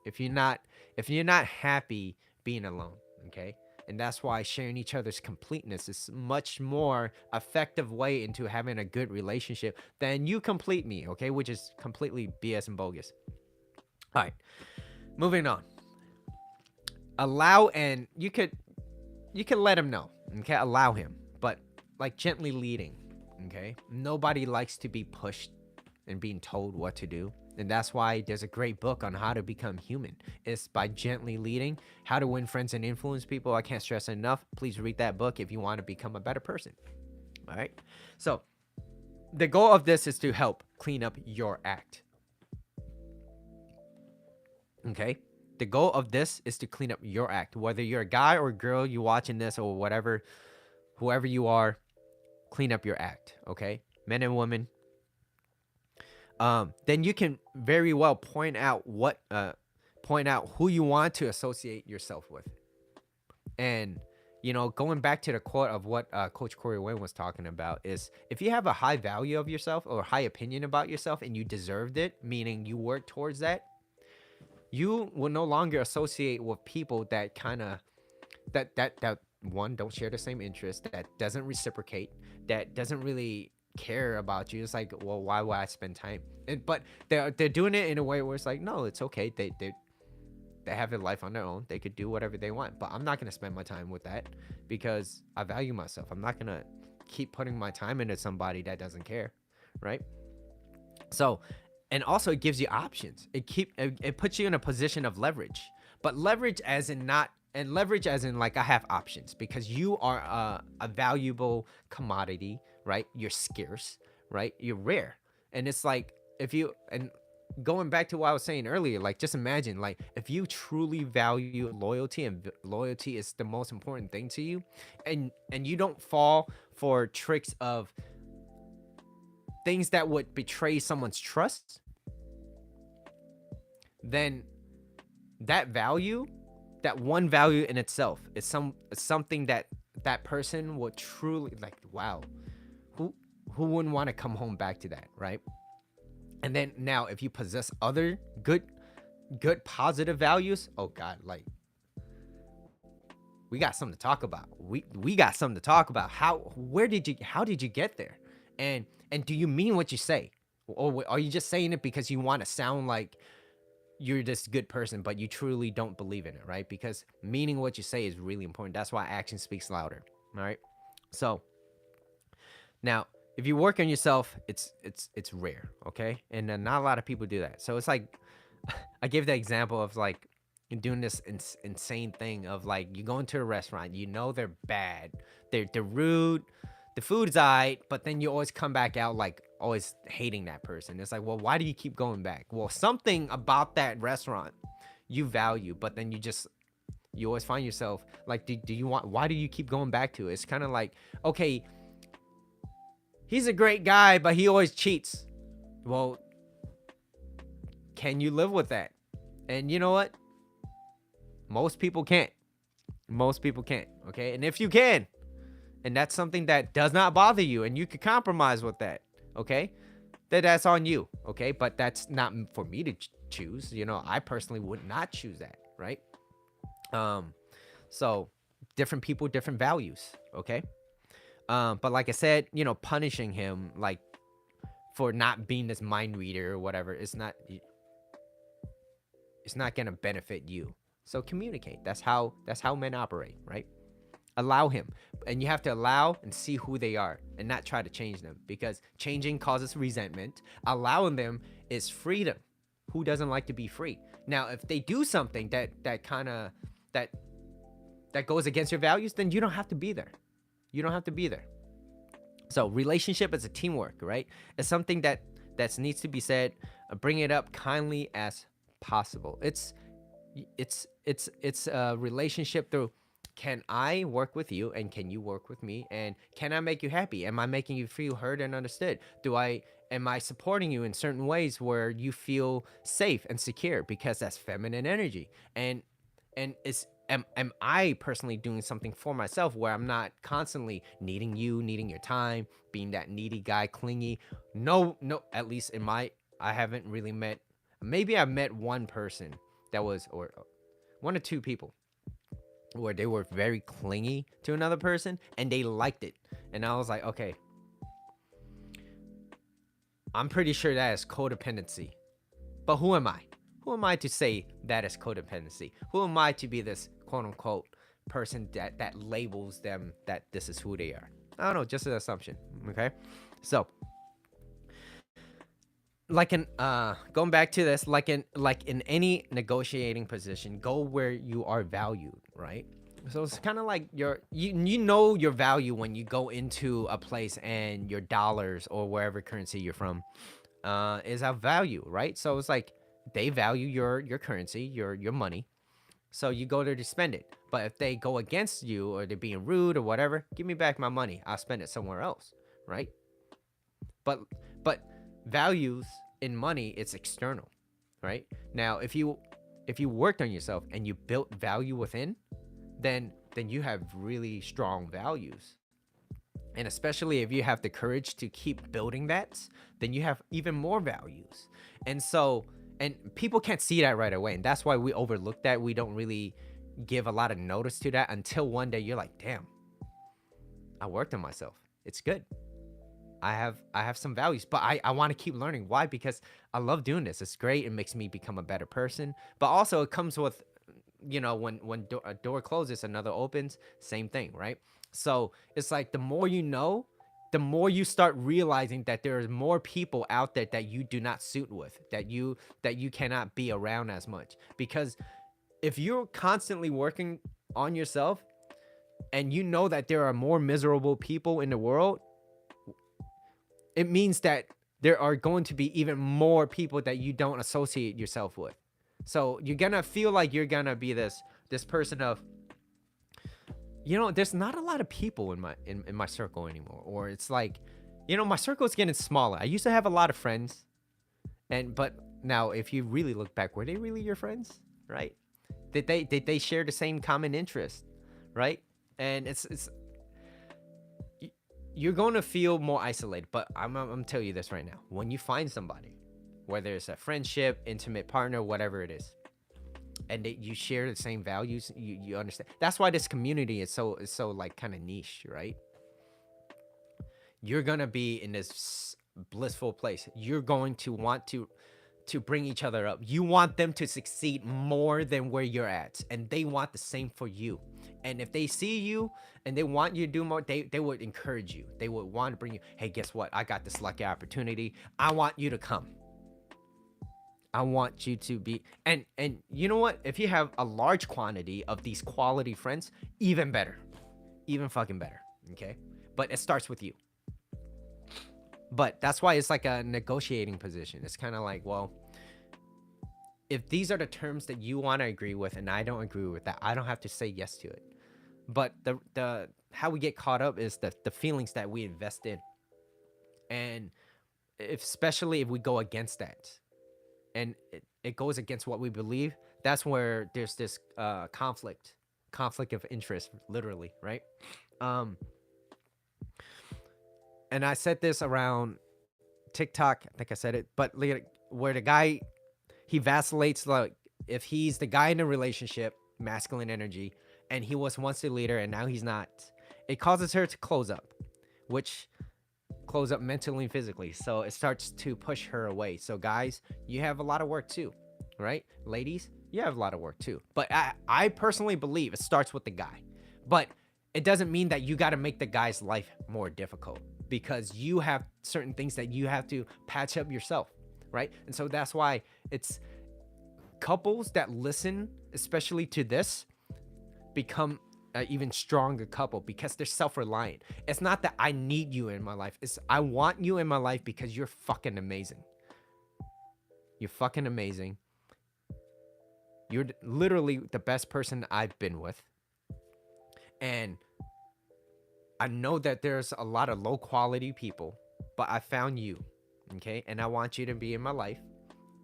if you're not happy being alone. Okay, and that's why sharing each other's completeness is much more effective way into having a good relationship than you complete me. Okay, which is completely BS and bogus. All right, moving on. Allow, and you could let him know. Okay, allow him, but like gently leading. Okay, nobody likes to be pushed and being told what to do. And that's why there's a great book on how to become human. It's by Gently Leading, How to Win Friends and Influence People. I can't stress enough. Please read that book if you want to become a better person. All right. So the goal of this is to help clean up your act. Okay. The goal of this is to clean up your act. Whether you're a guy or a girl, you watching this or whatever, whoever you are, clean up your act. Okay. Men and women, then you can very well point out who you want to associate yourself with. And going back to the quote of what Coach Corey Wayne was talking about is, if you have a high value of yourself or high opinion about yourself and you deserved it, meaning you work towards that, you will no longer associate with people that kind of that one, don't share the same interest, that doesn't reciprocate, that doesn't really care about you. It's like, well, why would I spend time? But they're doing it in a way where it's like, no, it's okay. They have a life on their own. They could do whatever they want. But I'm not gonna spend my time with that because I value myself. I'm not gonna keep putting my time into somebody that doesn't care, right? So, and also it gives you options. It puts you in a position of leverage, but leverage as in not. And leverage as in like, I have options because you are a valuable commodity, right? You're scarce, right? You're rare. And it's like, and going back to what I was saying earlier, like, just imagine, like, if you truly value loyalty, and loyalty is the most important thing to you, and you don't fall for tricks of things that would betray someone's trust, then that value, that one value in itself is something that person would truly like. Wow, who wouldn't want to come home back to that, right? And then now, if you possess other good positive values, oh god, like, we got something to talk about. We got something to talk about. How did you get there? And do you mean what you say, or are you just saying it because you want to sound like you're this good person, but you truly don't believe in it, right? Because meaning what you say is really important. That's why action speaks louder. All right. So now, if you work on yourself, it's rare, okay? And not a lot of people do that. So it's like, I give the example of like doing this insane thing of like, you go into a restaurant, they're bad, they're rude, the food's alright, but then you always come back out like always hating that person. It's like, well, why do you keep going back? Well, something about that restaurant you value, but then you always find yourself like, why do you keep going back to it? It's kind of like, okay, he's a great guy, but he always cheats. Well, can you live with that? And you know what? Most people can't. Okay. And if you can, and that's something that does not bother you, and you can compromise with that, okay, that's on you, okay? But that's not for me to choose. I personally would not choose that, right? So different people, different values, okay? But like I said, punishing him like for not being this mind reader or whatever, it's not gonna benefit you. So communicate. That's how men operate, right? Allow him. And you have to allow and see who they are and not try to change them, because changing causes resentment. Allowing them is freedom. Who doesn't like to be free? Now, if they do something that kind of that that goes against your values, then you don't have to be there. You don't have to be there. So relationship is a teamwork, right? It's something that needs to be said. Bring it up kindly as possible. It's a relationship through, can I work with you and can you work with me, and can I make you happy? Am I making you feel heard and understood? Am I supporting you in certain ways where you feel safe and secure, because that's feminine energy. And it's am I personally doing something for myself where I'm not constantly needing you, needing your time, being that needy guy, clingy? No, no, at least I haven't really met, maybe I've met one person that was, or one or two people where they were very clingy to another person and they liked it. And I was like, okay, I'm pretty sure that is codependency. But who am I? Who am I to say that is codependency? Who am I to be this quote unquote person that labels them that this is who they are? I don't know, just an assumption. Okay. So like in going back to this, like in any negotiating position, go where you are valued, right? So it's kind of like you know your value when you go into a place and your dollars or wherever currency you're from is of value, right? So it's like they value your currency, your money. So you go there to spend it. But if they go against you or they're being rude or whatever, give me back my money. I'll spend it somewhere else, right? But values in money, it's external, right? Now, if you worked on yourself and you built value within, then you have really strong values. And especially if you have the courage to keep building that, then you have even more values. And people can't see that right away, and that's why we overlook that. We don't really give a lot of notice to that until one day you're like, damn, I worked on myself. It's good. I have some values, but I want to keep learning. Why? Because I love doing this. It's great. It makes me become a better person. But also it comes with, when a door closes, another opens. Same thing, right? So it's like the more you know, the more you start realizing that there is more people out there that you do not suit with, that you cannot be around as much. Because if you're constantly working on yourself and you know that there are more miserable people in the world, it means that there are going to be even more people that you don't associate yourself with. So you're gonna feel like you're gonna be this person of, there's not a lot of people in my circle anymore. Or it's like, my circle is getting smaller. I used to have a lot of friends, but now if you really look back, were they really your friends, right? Did they share the same common interest, right? And it's you're going to feel more isolated. But I'm telling you this right now: when you find somebody, whether it's a friendship, intimate partner, whatever it is, and you share the same values, you understand. That's why this community is so like kind of niche, right? You're gonna be in this blissful place. You're going to want to bring each other up. You want them to succeed more than where you're at, and they want the same for you. And if they see you and they want you to do more, they would encourage you. They would want to bring you, hey, guess what? I got this lucky opportunity. I want you to come. I want you to be, and you know what? If you have a large quantity of these quality friends, even better. Even fucking better. Okay? But it starts with you. But that's why it's like a negotiating position. It's kind of like, well, if these are the terms that you want to agree with and I don't agree with that, I don't have to say yes to it. But the how we get caught up is the feelings that we invest in. And especially if we go against that, and it goes against what we believe, that's where there's this conflict of interest, literally, right? And I said this around TikTok, I think I said it, but where the guy, he vacillates, like if he's the guy in a relationship, masculine energy, and he was once the leader and now he's not, it causes her to close up. which close up mentally and physically. So it starts to push her away. So guys, you have a lot of work too, right? Ladies, you have a lot of work too. But I personally believe it starts with the guy. But it doesn't mean that you got to make the guy's life more difficult, because you have certain things that you have to patch up yourself, right? And so that's why it's couples that listen, especially to this, become an even stronger couple because they're self-reliant. It's not that I need you in my life. It's I want you in my life because you're fucking amazing. You're fucking amazing. You're literally the best person I've been with. And I know that there's a lot of low quality people, but I found you, okay? And I want you to be in my life.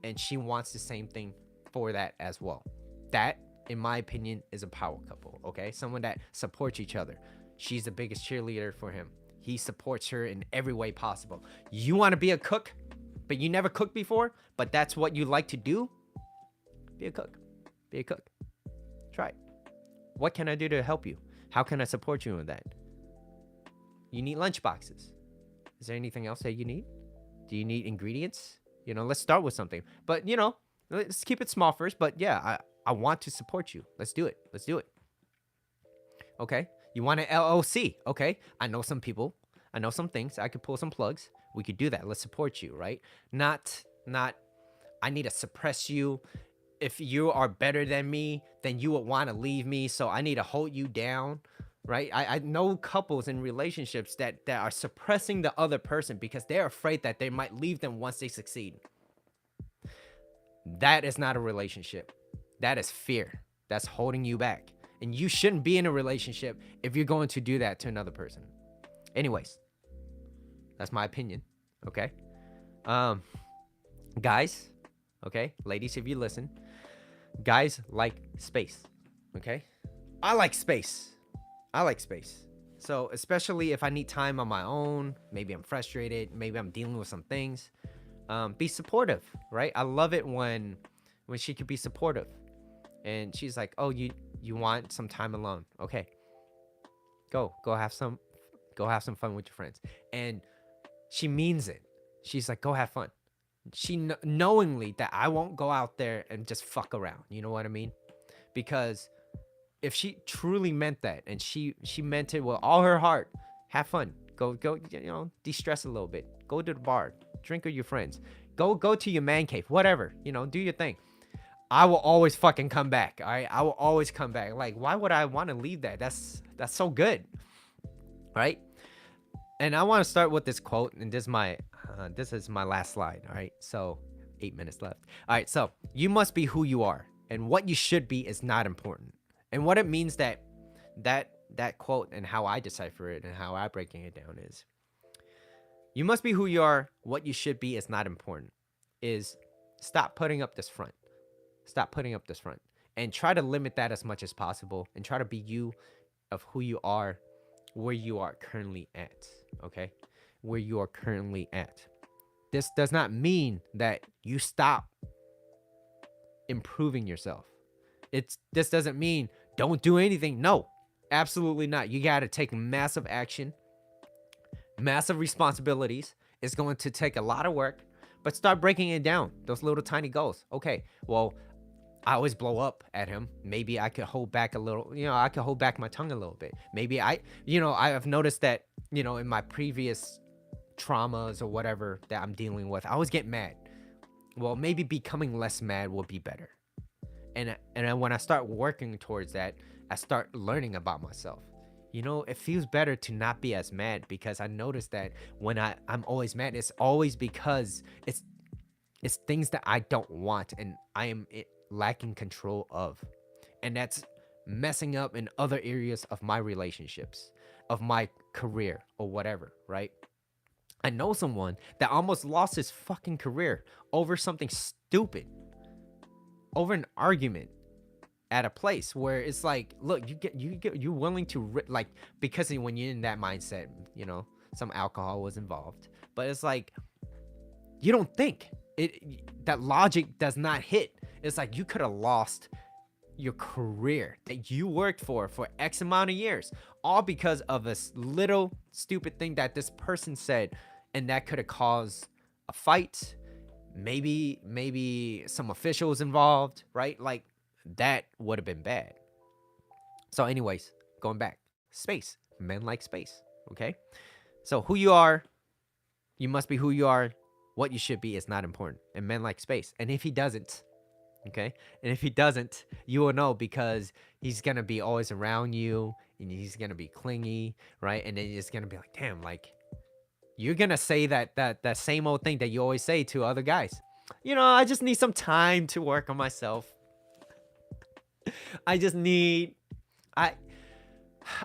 And she wants the same thing for that as well. That, in my opinion, is a power couple, okay? Someone that supports each other. She's the biggest cheerleader for him. He supports her in every way possible. You want to be a cook, but you never cooked before, but that's what you like to do? Be a cook. Be a cook. Try it. What can I do to help you? How can I support you in that? You need lunch boxes. Is there anything else that you need? Do you need ingredients? Let's start with something. But, let's keep it small first. But yeah, I want to support you. Let's do it. Let's do it. Okay. You want an LLC? Okay. I know some people. I know some things. I could pull some plugs. We could do that. Let's support you, right? Not, I need to suppress you. If you are better than me, then you would want to leave me. So I need to hold you down, right? I know couples in relationships that are suppressing the other person because they're afraid that they might leave them once they succeed. That is not a relationship. That is fear. That's holding you back. And you shouldn't be in a relationship if you're going to do that to another person. Anyways, that's my opinion. Okay. Guys, okay, ladies, if you listen, guys like space. Okay. I like space. So especially if I need time on my own, maybe I'm frustrated, maybe I'm dealing with some things, be supportive, right? I love it when she could be supportive. And she's like, oh, you want some time alone? Okay, go have some fun with your friends. And she means it. She's like, go have fun. She knowingly that I won't go out there and just fuck around. You know what I mean? Because if she truly meant that, and she meant it with all her heart, have fun. Go, de-stress a little bit. Go to the bar, drink with your friends. Go to your man cave, whatever. Do your thing. I will always fucking come back. All right, I will always come back. Like, why would I want to leave that? That's so good, right? And I want to start with this quote, and this is my last slide. All right, so 8 minutes left. All right, so you must be who you are, and what you should be is not important. And what it means that quote and how I decipher it and how I'm breaking it down is, you must be who you are. What you should be is not important. Is stop putting up this front. Stop putting up this front and try to limit that as much as possible, and try to be you of who you are, where you are currently at. Okay, where you are currently at. This does not mean that you stop improving yourself. This doesn't mean don't do anything. No, absolutely not. You got to take massive action, massive responsibilities. It's going to take a lot of work, but start breaking it down. Those little tiny goals. Okay, well, I always blow up at him. Maybe I could hold back a little, I could hold back my tongue a little bit. Maybe I've noticed that, in my previous traumas or whatever that I'm dealing with, I always get mad. Well, maybe becoming less mad will be better. And when I start working towards that, I start learning about myself. It feels better to not be as mad, because I noticed that when I'm always mad, it's always because it's things that I don't want and I am lacking control of. And that's messing up in other areas of my relationships, of my career or whatever, right? I know someone that almost lost his fucking career over something stupid, over an argument at a place where it's like, look, you're willing to because when you're in that mindset, some alcohol was involved, but it's like, you don't think that logic does not hit. It's like, you could have lost your career that you worked for X amount of years, all because of a little stupid thing that this person said, and that could have caused a fight, maybe some officials involved, right? Like that would have been bad. So anyways, going back, space. Men like space, okay? So who you are, you must be who you are. What you should be is not important. And men like space. And if he doesn't, okay? And if he doesn't, you will know, because he's gonna be always around you and he's gonna be clingy, right? And then it's gonna be like, damn, like you're gonna say that same old thing that you always say to other guys. I just need some time to work on myself. I just need I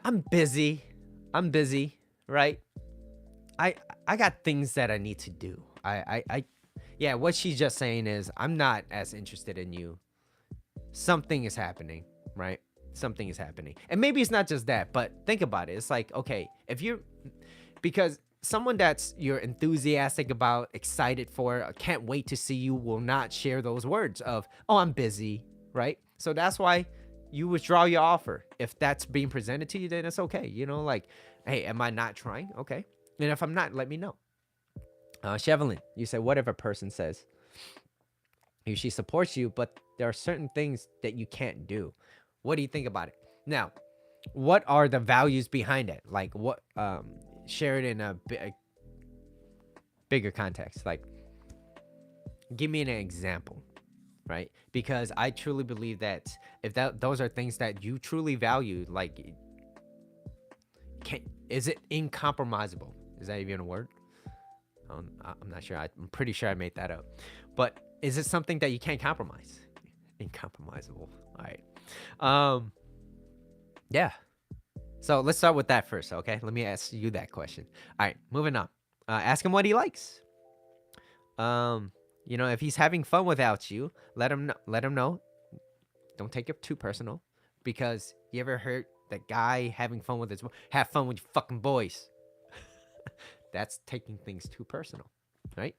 I'm busy. I'm busy, right? I I got things that I need to do. Yeah, what she's just saying is I'm not as interested in you. Something is happening, right? Something is happening. And maybe it's not just that, but think about it. It's like, okay, if you're, because someone that's you're enthusiastic about, excited for, can't wait to see you, will not share those words of, oh, I'm busy, right? So that's why you withdraw your offer. If that's being presented to you, then it's okay. Like, hey, am I not trying? Okay. And if I'm not, let me know. Chevelin, you said, what if a person says she supports you, but there are certain things that you can't do? What do you think about it? Now, what are the values behind it? Like, what, share it in a bigger context. Like, give me an example, right? Because I truly believe that if those are things that you truly value, like, is it incompromisable? Is that even a word? I'm not sure. I'm pretty sure I made that up. But is it something that you can't compromise? Incompromisable. All right. Yeah. So let's start with that first, okay? Let me ask you that question. All right, moving on. Ask him what he likes. If he's having fun without you, let him know. Don't take it too personal, because you ever heard that guy having fun with have fun with your fucking boys? That's taking things too personal, right?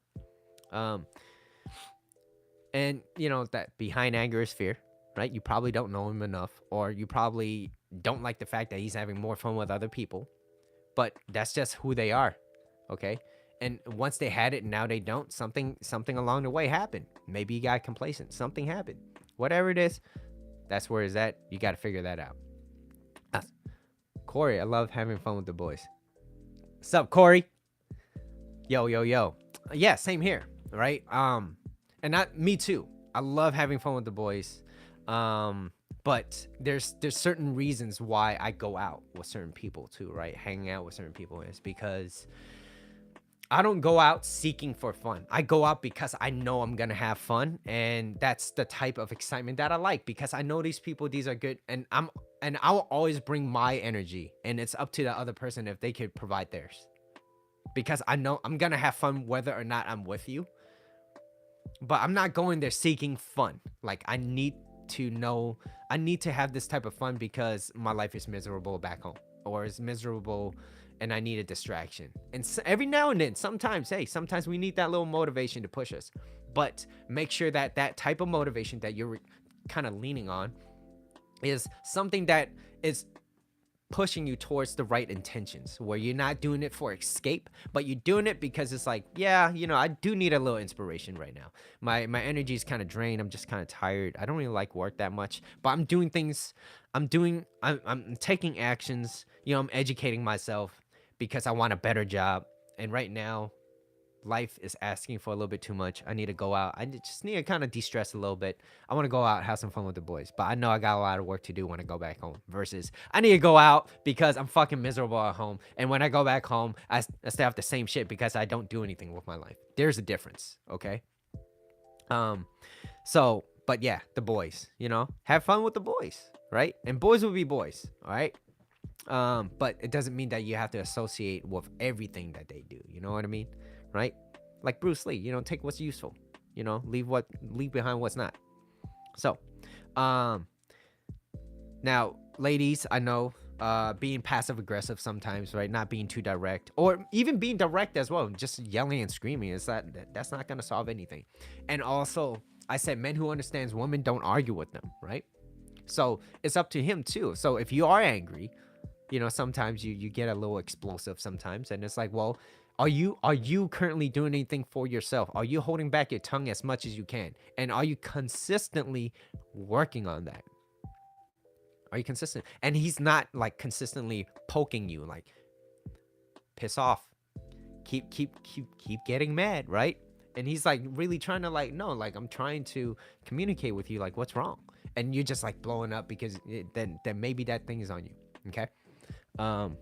And that behind anger is fear, right? You probably don't know him enough, or you probably don't like the fact that he's having more fun with other people, but that's just who they are, okay? And once they had it and now they don't, something along the way happened. Maybe you got complacent. Something happened. Whatever it is, that's where it's at. You got to figure that out. Corey, I love having fun with the boys. What's up, Corey? Yo. Yeah, same here, right? And not me too. I love having fun with the boys. But there's certain reasons why I go out with certain people too, right? Hanging out with certain people is because I don't go out seeking for fun. I go out because I know I'm gonna have fun, and that's the type of excitement that I like, because I know these people, these are good, and I will always bring my energy, and it's up to the other person if they could provide theirs, because I know I'm gonna have fun whether or not I'm with you. But I'm not going there seeking fun. Like, I need to have this type of fun because my life is miserable back home, or is miserable and I need a distraction. And so every now and then, sometimes we need that little motivation to push us. But make sure that that type of motivation that you're kind of leaning on is something that is pushing you towards the right intentions, where you're not doing it for escape, but you're doing it because it's like, yeah, I do need a little inspiration right now. My energy is kind of drained. I'm just kind of tired. I don't really like work that much, but I'm doing things. I'm taking actions. I'm educating myself because I want a better job. And right now, life is asking for a little bit too much. I need to go out. I just need to kind of de-stress a little bit. I want to go out, have some fun with the boys, but I know I got a lot of work to do when I go back home, versus I need to go out because I'm fucking miserable at home. And when I go back home, I still have the same shit because I don't do anything with my life. There's a difference. Okay. But yeah, the boys, have fun with the boys, right? And boys will be boys. All right. But it doesn't mean that you have to associate with everything that they do. You know what I mean? Right? Like Bruce Lee, take what's useful, leave behind what's not. So, now, ladies, I know, being passive aggressive sometimes, right? Not being too direct, or even being direct as well, just yelling and screaming, that's not going to solve anything. And also, I said men who understands women don't argue with them, right? So it's up to him too. So if you are angry, sometimes you get a little explosive sometimes, and it's like, well, are you currently doing anything for yourself? Are you holding back your tongue as much as you can? And are you consistently working on that? Are you consistent? And he's not like consistently poking you, like, piss off, keep getting mad, right? And he's like really trying to, like, no, like, I'm trying to communicate with you, like, what's wrong? And you're just like blowing up because then maybe that thing is on you. Okay. um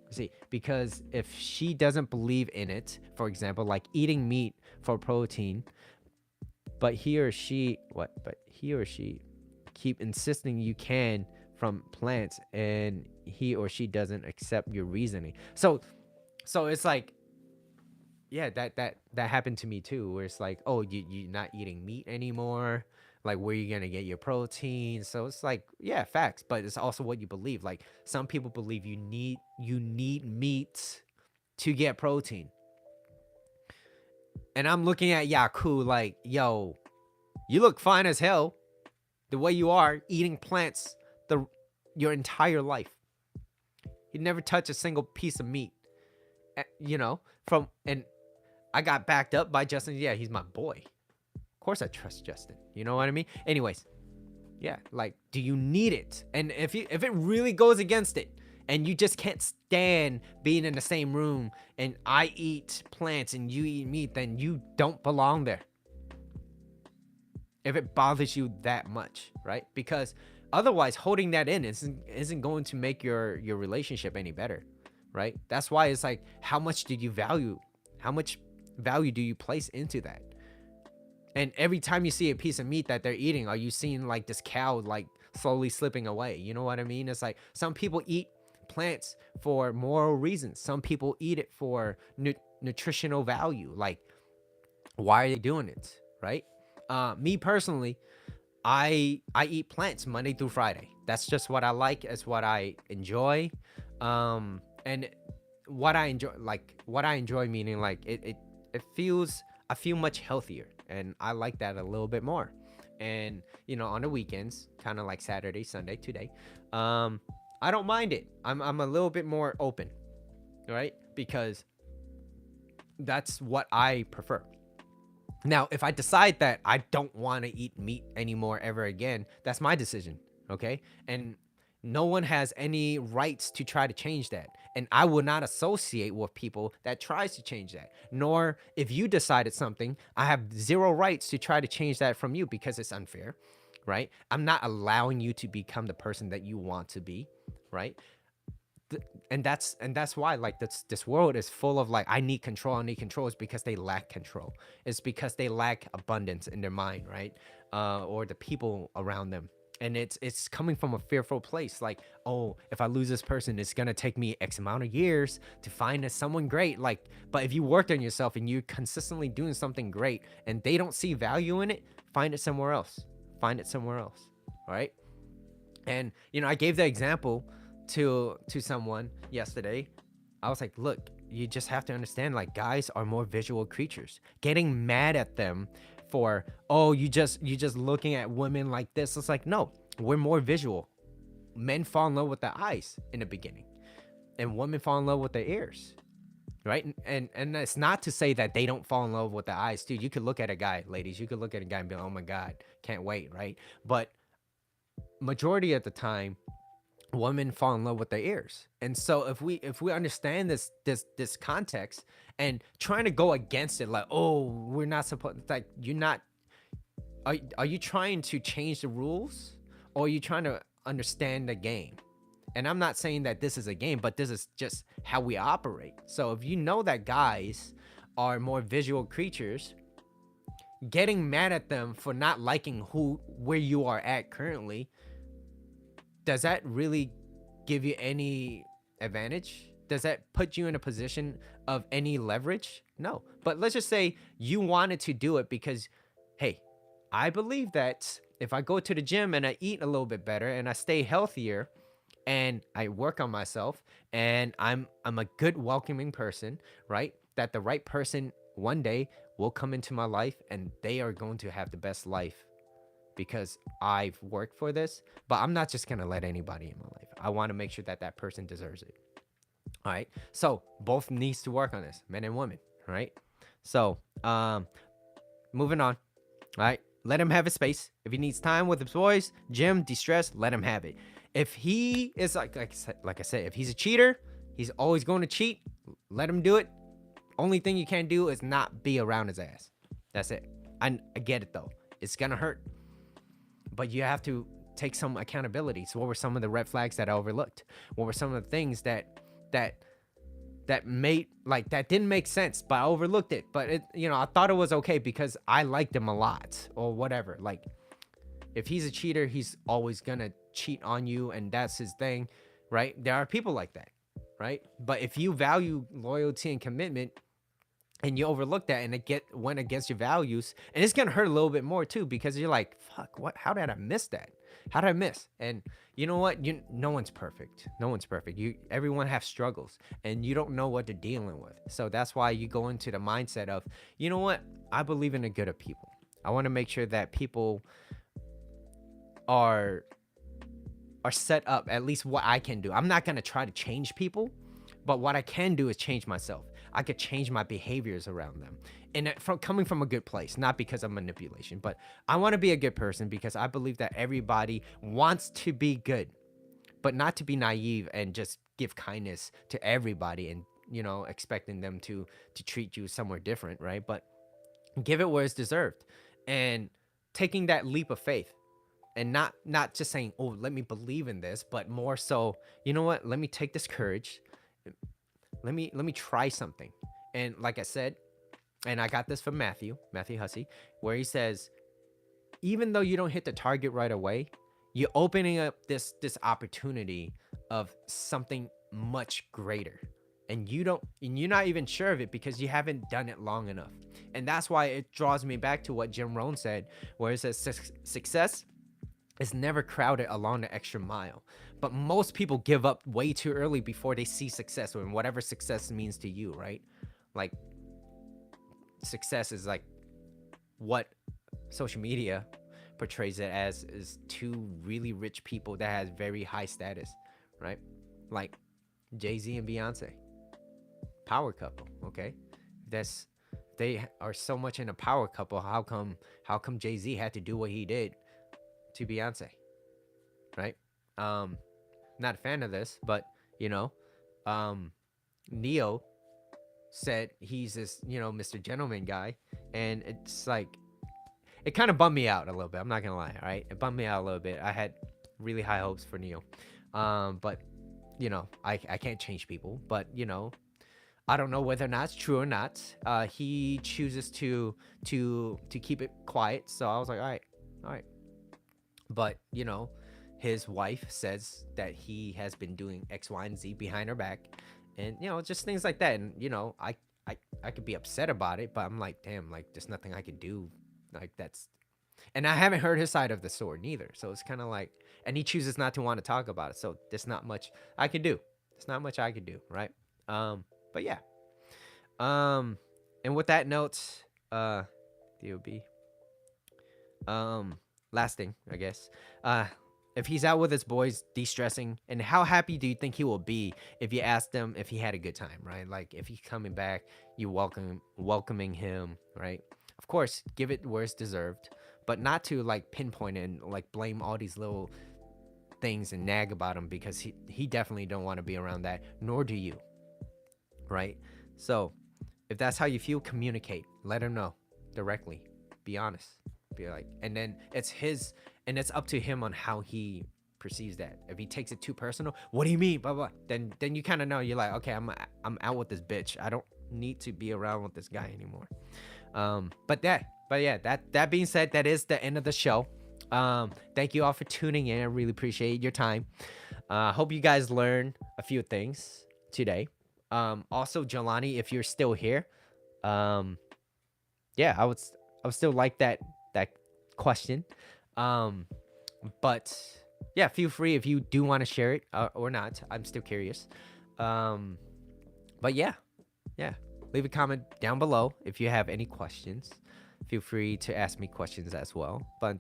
See, because if she doesn't believe in it, for example, like eating meat for protein, but he or she keep insisting you can from plants, and he or she doesn't accept your reasoning. So it's like, yeah, that happened to me too, where it's like, oh, you're not eating meat anymore, like, where you gonna get your protein? So it's like, yeah, facts, but it's also what you believe. Like, some people believe you need meat to get protein, and I'm looking at Yaku like, yo, you look fine as hell the way you are, eating plants your entire life. You never touch a single piece of meat, from and I got backed up by Justin. Yeah, he's my boy. Of course I trust Justin. You know what I mean? Anyways, yeah, like, do you need it? And if it really goes against it, and you just can't stand being in the same room, and I eat plants and you eat meat, then you don't belong there. If it bothers you that much, right? Because otherwise, holding that in isn't going to make your relationship any better, right? That's why it's like, how much value do you place into that? And every time you see a piece of meat that they're eating, are you seeing like this cow like slowly slipping away? You know what I mean? It's like, some people eat plants for moral reasons. Some people eat it for nutritional value. Like, why are they doing it, right? Me personally, I eat plants Monday through Friday. That's just what I like. It's what I enjoy. And what I enjoy meaning, like, it feels, I feel much healthier, and I like that a little bit more. And on the weekends, kind of like Saturday, Sunday, today, I don't mind it. I'm a little bit more open, right? Because that's what I prefer. Now, if I decide that I don't want to eat meat anymore ever again, that's my decision, okay? And no one has any rights to try to change that. And I will not associate with people that tries to change that. Nor, if you decided something, I have zero rights to try to change that from you, because it's unfair, right? I'm not allowing you to become the person that you want to be, right? And that's why, like, this world is full of, like, I need control, is because they lack control. It's because they lack abundance in their mind, right? Or the people around them. And it's coming from a fearful place, like, oh, if I lose this person, it's gonna take me X amount of years to find someone great. Like, but if you worked on yourself and you're consistently doing something great, and they don't see value in it, find it somewhere else. Right? And I gave the example to someone yesterday. I was like, look, you just have to understand, like, guys are more visual creatures. Getting mad at them for, oh, you just looking at women like this, it's like, no, we're more visual. Men fall in love with the eyes in the beginning, and women fall in love with their ears, right? And it's not to say that they don't fall in love with the eyes, dude. You could look at a guy, ladies, you could look at a guy and be like, oh my god, can't wait, right? But majority of the time, women fall in love with their ears. And so if we understand this context, and trying to go against it, like, oh, we're not supposed, like, you're not, are you trying to change the rules, or are you trying to understand the game? And I'm not saying that this is a game, but this is just how we operate. So if you know that guys are more visual creatures, getting mad at them for not liking where you are at currently, does that really give you any advantage? Does that put you in a position of any leverage? No. But let's just say you wanted to do it because, hey, I believe that if I go to the gym and I eat a little bit better and I stay healthier and I work on myself and I'm a good welcoming person, right? That the right person one day will come into my life and they are going to have the best life because I've worked for this, but I'm not just gonna let anybody in my life. I want to make sure that that person deserves it. All right. So both needs to work on this, men and women. All right. So moving on. All right. Let him have his space. If he needs time with his boys, gym, de-stress, let him have it. If he is like I said, if he's a cheater, he's always going to cheat. Let him do it. Only thing you can't do is not be around his ass. That's it. I get it though. It's gonna hurt, but you have to take some accountability. So what were some of the red flags that I overlooked? What were some of the things that made, like, that didn't make sense, but I overlooked it? But it, I thought it was okay because I liked him a lot or whatever. Like, if he's a cheater, he's always gonna cheat on you, and that's his thing, right? There are people like that, right? But if you value loyalty and commitment, and you overlook that, and it went against your values, and it's gonna hurt a little bit more too, because you're like, fuck, what? How did I miss that? How did I miss? And you know what? No one's perfect. No one's perfect. Everyone has struggles, and you don't know what they're dealing with. So that's why you go into the mindset of, you know what? I believe in the good of people. I want to make sure that people are set up, at least what I can do. I'm not gonna try to change people, but what I can do is change myself. I could change my behaviors around them, and coming from a good place, not because of manipulation, but I want to be a good person because I believe that everybody wants to be good, but not to be naive and just give kindness to everybody and expecting them to treat you somewhere different, right? But give it where it's deserved, and taking that leap of faith, and not just saying, oh, let me believe in this, but more so, you know what, let me take this courage. Let me try something. And like I said, and I got this from Matthew Hussey, where he says, even though you don't hit the target right away, you're opening up this opportunity of something much greater. And you're not even sure of it because you haven't done it long enough. And that's why it draws me back to what Jim Rohn said, where it says success is never crowded along the extra mile. But most people give up way too early before they see success, or whatever success means to you, right? Like, success is like what social media portrays it as, is two really rich people that has very high status, right? Like Jay-Z and Beyonce, power couple. Okay, they are so much in a power couple. How come Jay-Z had to do what he did to Beyonce, right? Not a fan of this, but Neo said he's this Mr. Gentleman guy, and it's like, it kind of bummed me out a little bit. I'm not gonna lie. All right, it bummed me out a little bit. I had really high hopes for Neo, but I can't change people, but I don't know whether or not it's true or not. He chooses to keep it quiet, so I was like, all right. But his wife says that he has been doing X, Y, and Z behind her back, and just things like that. And I could be upset about it, but I'm like, damn, like, there's nothing I could do. Like, that's, and I haven't heard his side of the story neither. So it's kind of like, and he chooses not to want to talk about it. So there's not much I could do. There's not much I could do, right? But yeah. And with that note, DOB. Last thing, I guess. If he's out with his boys, de-stressing, and how happy do you think he will be if you asked him if he had a good time, right? Like, if he's coming back, you welcoming him, right? Of course, give it where it's deserved, but not to like pinpoint and like blame all these little things and nag about him, because he definitely don't want to be around that, nor do you, right? So if that's how you feel, communicate, let him know directly, be honest, be like, and then it's up to him on how he perceives that. If he takes it too personal, what do you mean, blah blah, then you kind of know, you're like, okay, I'm out with this bitch, I don't need to be around with this guy anymore. But yeah, that being said, that is the end of the show. Thank you all for tuning in. I really appreciate your time. Hope you guys learned a few things today. Also, Jelani, if you're still here, yeah, I would still like that question. But yeah, feel free if you do want to share it or not. I'm still curious. But yeah, leave a comment down below if you have any questions. Feel free to ask me questions as well. But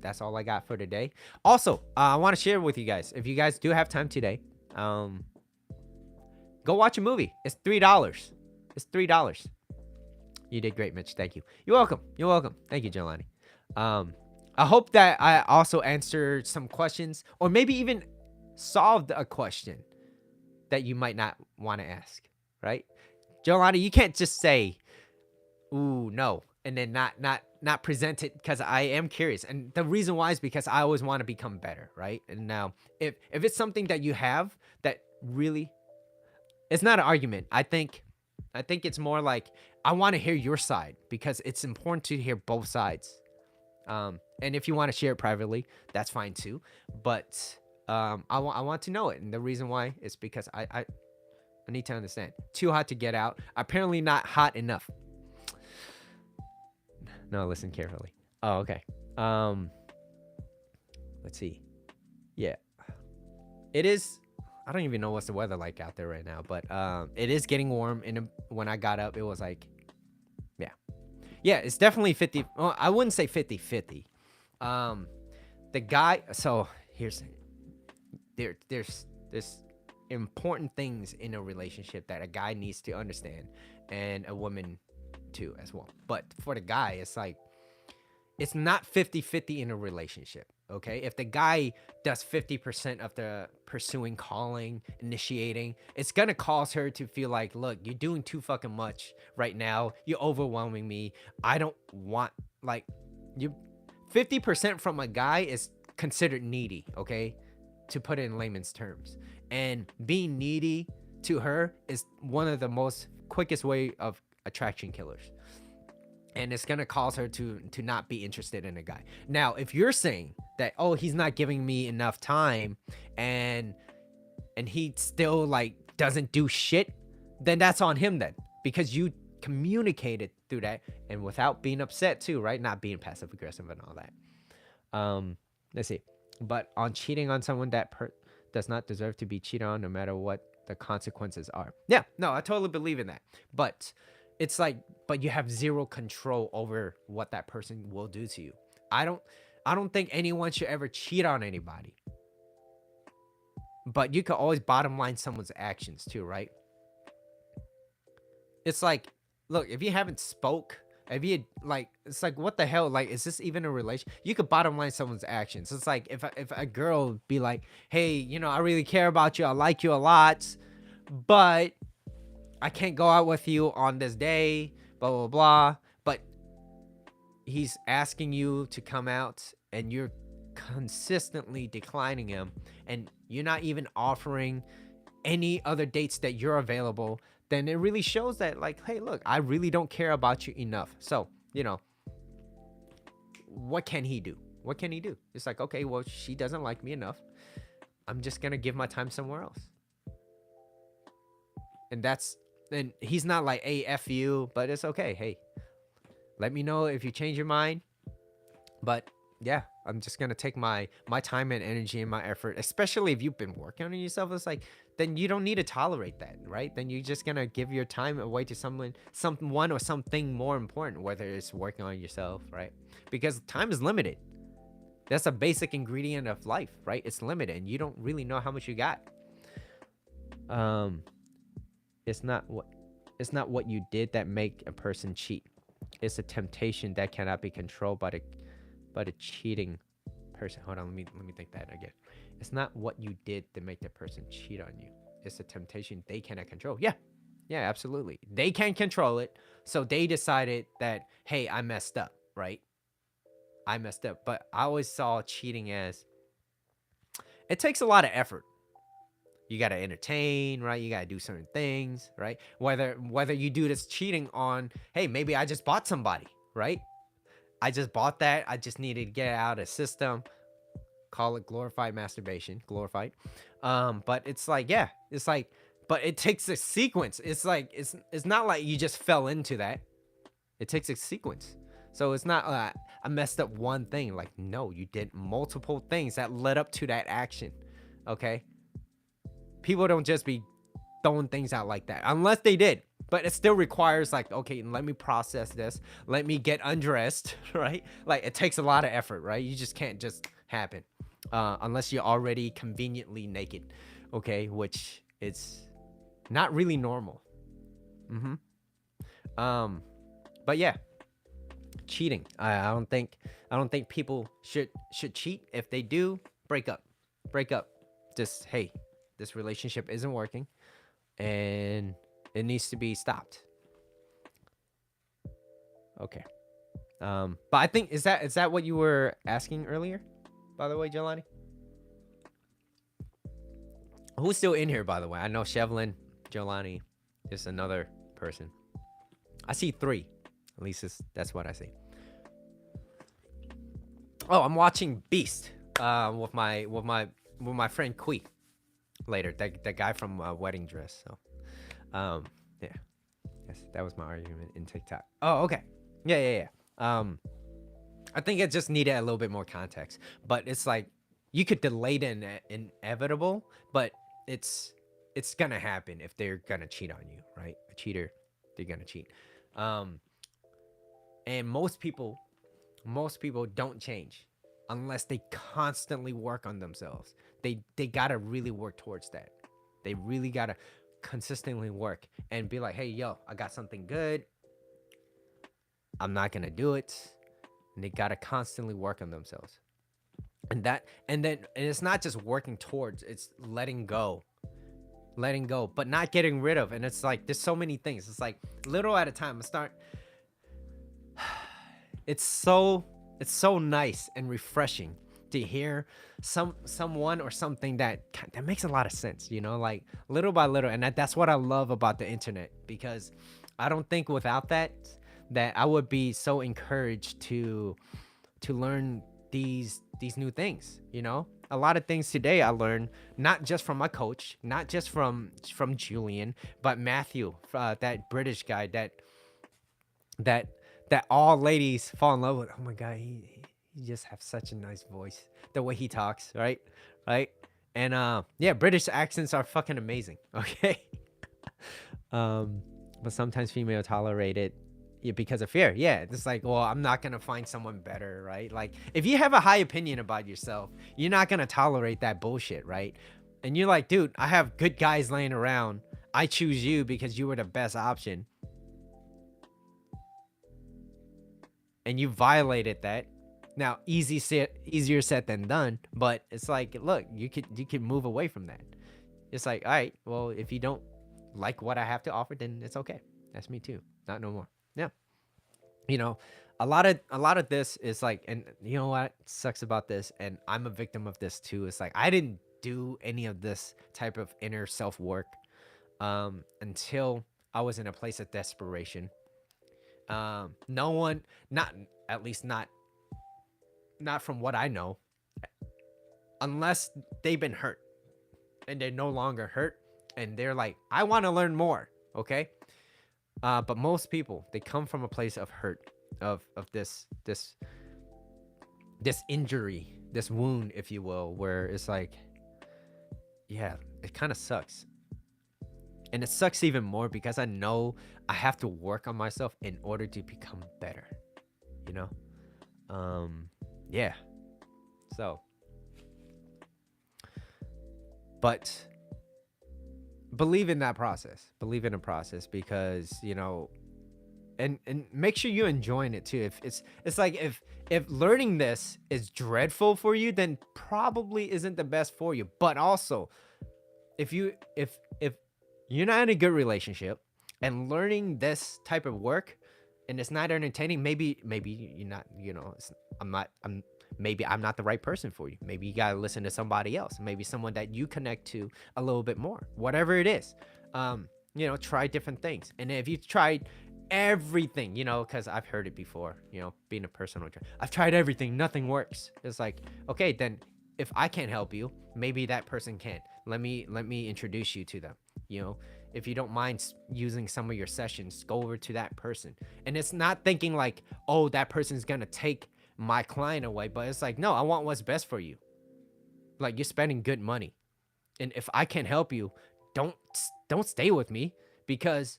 that's all I got for today. Also, I want to share with you guys, if you guys do have time today, go watch a movie. It's $3. It's $3. You did great, Mitch. Thank you. You're welcome. You're welcome. Thank you, Jelani. I hope that I also answered some questions, or maybe even solved a question that you might not want to ask, right? Jelani, you can't just say, ooh, no, and then not present it, because I am curious. And the reason why is because I always want to become better, right? And now, if it's something that you have that really, it's not an argument. I think it's more like, I want to hear your side, because it's important to hear both sides. And if you want to share it privately, that's fine too. But I want to know it, and the reason why is because I need to understand. Too hot to get out. Apparently not hot enough. No, listen carefully. Oh, okay. Let's see. Yeah, it is. I don't even know what's the weather like out there right now, but it is getting warm. When I got up, it was like, yeah, it's definitely 50. Well, I wouldn't say 50-50. The guy. So there's important things in a relationship that a guy needs to understand, and a woman too as well. But for the guy, it's like, it's not 50-50 in a relationship. Okay, if the guy does 50% of the pursuing, calling, initiating, it's gonna cause her to feel like, look, you're doing too fucking much right now. You're overwhelming me. I don't want, like, you. 50% from a guy is considered needy. Okay, to put it in layman's terms, and being needy to her is one of the most quickest way of attraction killers. And it's going to cause her to not be interested in a guy. Now, if you're saying that, oh, he's not giving me enough time, and he still, like, doesn't do shit, then that's on him then. Because you communicated through that, and without being upset too, right? Not being passive aggressive and all that. Let's see. But on cheating on someone that does not deserve to be cheated on, no matter what the consequences are. Yeah, no, I totally believe in that. But it's like, but you have zero control over what that person will do to you. I don't think anyone should ever cheat on anybody. But you can always bottom line someone's actions too, right? It's like, look, if you haven't spoke, if you, like, it's like, what the hell? Like, is this even a relation? You could bottom line someone's actions. It's like, if a girl be like, hey, I really care about you. I like you a lot, but I can't go out with you on this day, blah, blah, blah. But he's asking you to come out, and you're consistently declining him, and you're not even offering any other dates that you're available, then it really shows that, like, hey, look, I really don't care about you enough. So, what can he do? What can he do? It's like, okay, well, she doesn't like me enough. I'm just going to give my time somewhere else. And he's not like, hey, F you, but it's okay. Hey, let me know if you change your mind. But yeah, I'm just going to take my time and energy and my effort, especially if you've been working on yourself. It's like, then you don't need to tolerate that, right? Then you're just going to give your time away to someone or something more important, whether it's working on yourself, right? Because time is limited. That's a basic ingredient of life, right? It's limited, and you don't really know how much you got. It's not what you did that make a person cheat. It's a temptation that cannot be controlled by the cheating person. Hold on, let me think that again. It's not what you did that make the person cheat on you. It's a temptation they cannot control. Yeah, absolutely. They can't control it, so they decided that, hey, I messed up, right? I messed up. But I always saw cheating as, it takes a lot of effort. You got to entertain, right? You got to do certain things, right? Whether you do this cheating on, hey, maybe I just bought somebody, right? I just bought that. I just needed to get it out of the system. Call it glorified masturbation. Glorified. But it's like, yeah, it's like, but it takes a sequence. It's like, it's not like you just fell into that. It takes a sequence. So it's not I messed up one thing. Like, no, you did multiple things that led up to that action. Okay? People don't just be throwing things out like that unless they did. But it still requires like, okay, let me process this. Let me get undressed, right? Like it takes a lot of effort, right? You just can't just happen unless you're already conveniently naked, okay? Which it's not really normal. But yeah, cheating. I don't think people should cheat. If they do, break up. Break up. Just hey, this relationship isn't working and it needs to be stopped. Okay. But I think is that what you were asking earlier? By the way, Jelani? Who's still in here, by the way? I know Shevlin, Jelani, is another person. I see 3. At least that's what I see. Oh, I'm watching Beast with my friend Kui later. That guy from Wedding Dress. So yeah. Yes, that was my argument in TikTok. Oh, okay. Yeah. I think it just needed a little bit more context. But it's like you could delay the inevitable, but it's gonna happen if they're gonna cheat on you, right? A cheater, they're gonna cheat. And most people don't change unless they constantly work on themselves. They gotta really work towards that. They really gotta consistently work and be like, hey, yo, I got something good. I'm not gonna do it. And they gotta constantly work on themselves. And it's not just working towards, it's letting go, but not getting rid of. And it's like there's so many things. It's like little at a time. It's so nice and refreshing to hear someone or something that makes a lot of sense, you know, like little by little. And that's what I love about the internet, because I don't think without that I would be so encouraged to learn these new things, you know. A lot of things today I learned not just from my coach, not just from Julian, but Matthew, that British guy that all ladies fall in love with. Oh my god, he just has such a nice voice, the way he talks, right? And yeah, British accents are fucking amazing. Okay. But sometimes female tolerate it because of fear. Yeah, it's like, well, I'm not gonna find someone better, right? Like if you have a high opinion about yourself, you're not gonna tolerate that bullshit, right? And you're like, dude, I have good guys laying around, I choose you because you were the best option, and you violated that. Now, easier said than done, but it's like, look, you could move away from that. It's like, all right, well, if you don't like what I have to offer, then it's okay. That's me too. Not no more. Yeah. You know, a lot of this is like, and you know what sucks about this, and I'm a victim of this too. It's like I didn't do any of this type of inner self work until I was in a place of desperation. No one, not at least not from what I know, unless they've been hurt and they're no longer hurt and they're like, I want to learn more. Okay. But most people, they come from a place of hurt, of this injury, this wound, if you will, where it's like, yeah, it kind of sucks. And it sucks even more because I know I have to work on myself in order to become better, you know? Yeah. So, but believe in that process. Believe in the process, because, you know, and make sure you're enjoying it too. If it's like if learning this is dreadful for you, then probably isn't the best for you. But also, if you're not in a good relationship and learning this type of work and it's not entertaining, maybe you're not, you know, maybe I'm not the right person for you. Maybe you got to listen to somebody else, maybe someone that you connect to a little bit more, whatever it is. You know, try different things. And if you've tried everything, you know, because I've heard it before, you know, being a personal trainer, I've tried everything, nothing works. It's like, okay, then if I can't help you, maybe that person can. Let me introduce you to them. You know, if you don't mind using some of your sessions, go over to that person. And it's not thinking like, oh, that person's gonna take my client away, but it's like, no, I want what's best for you. Like, you're spending good money, and if I can help you, don't stay with me, because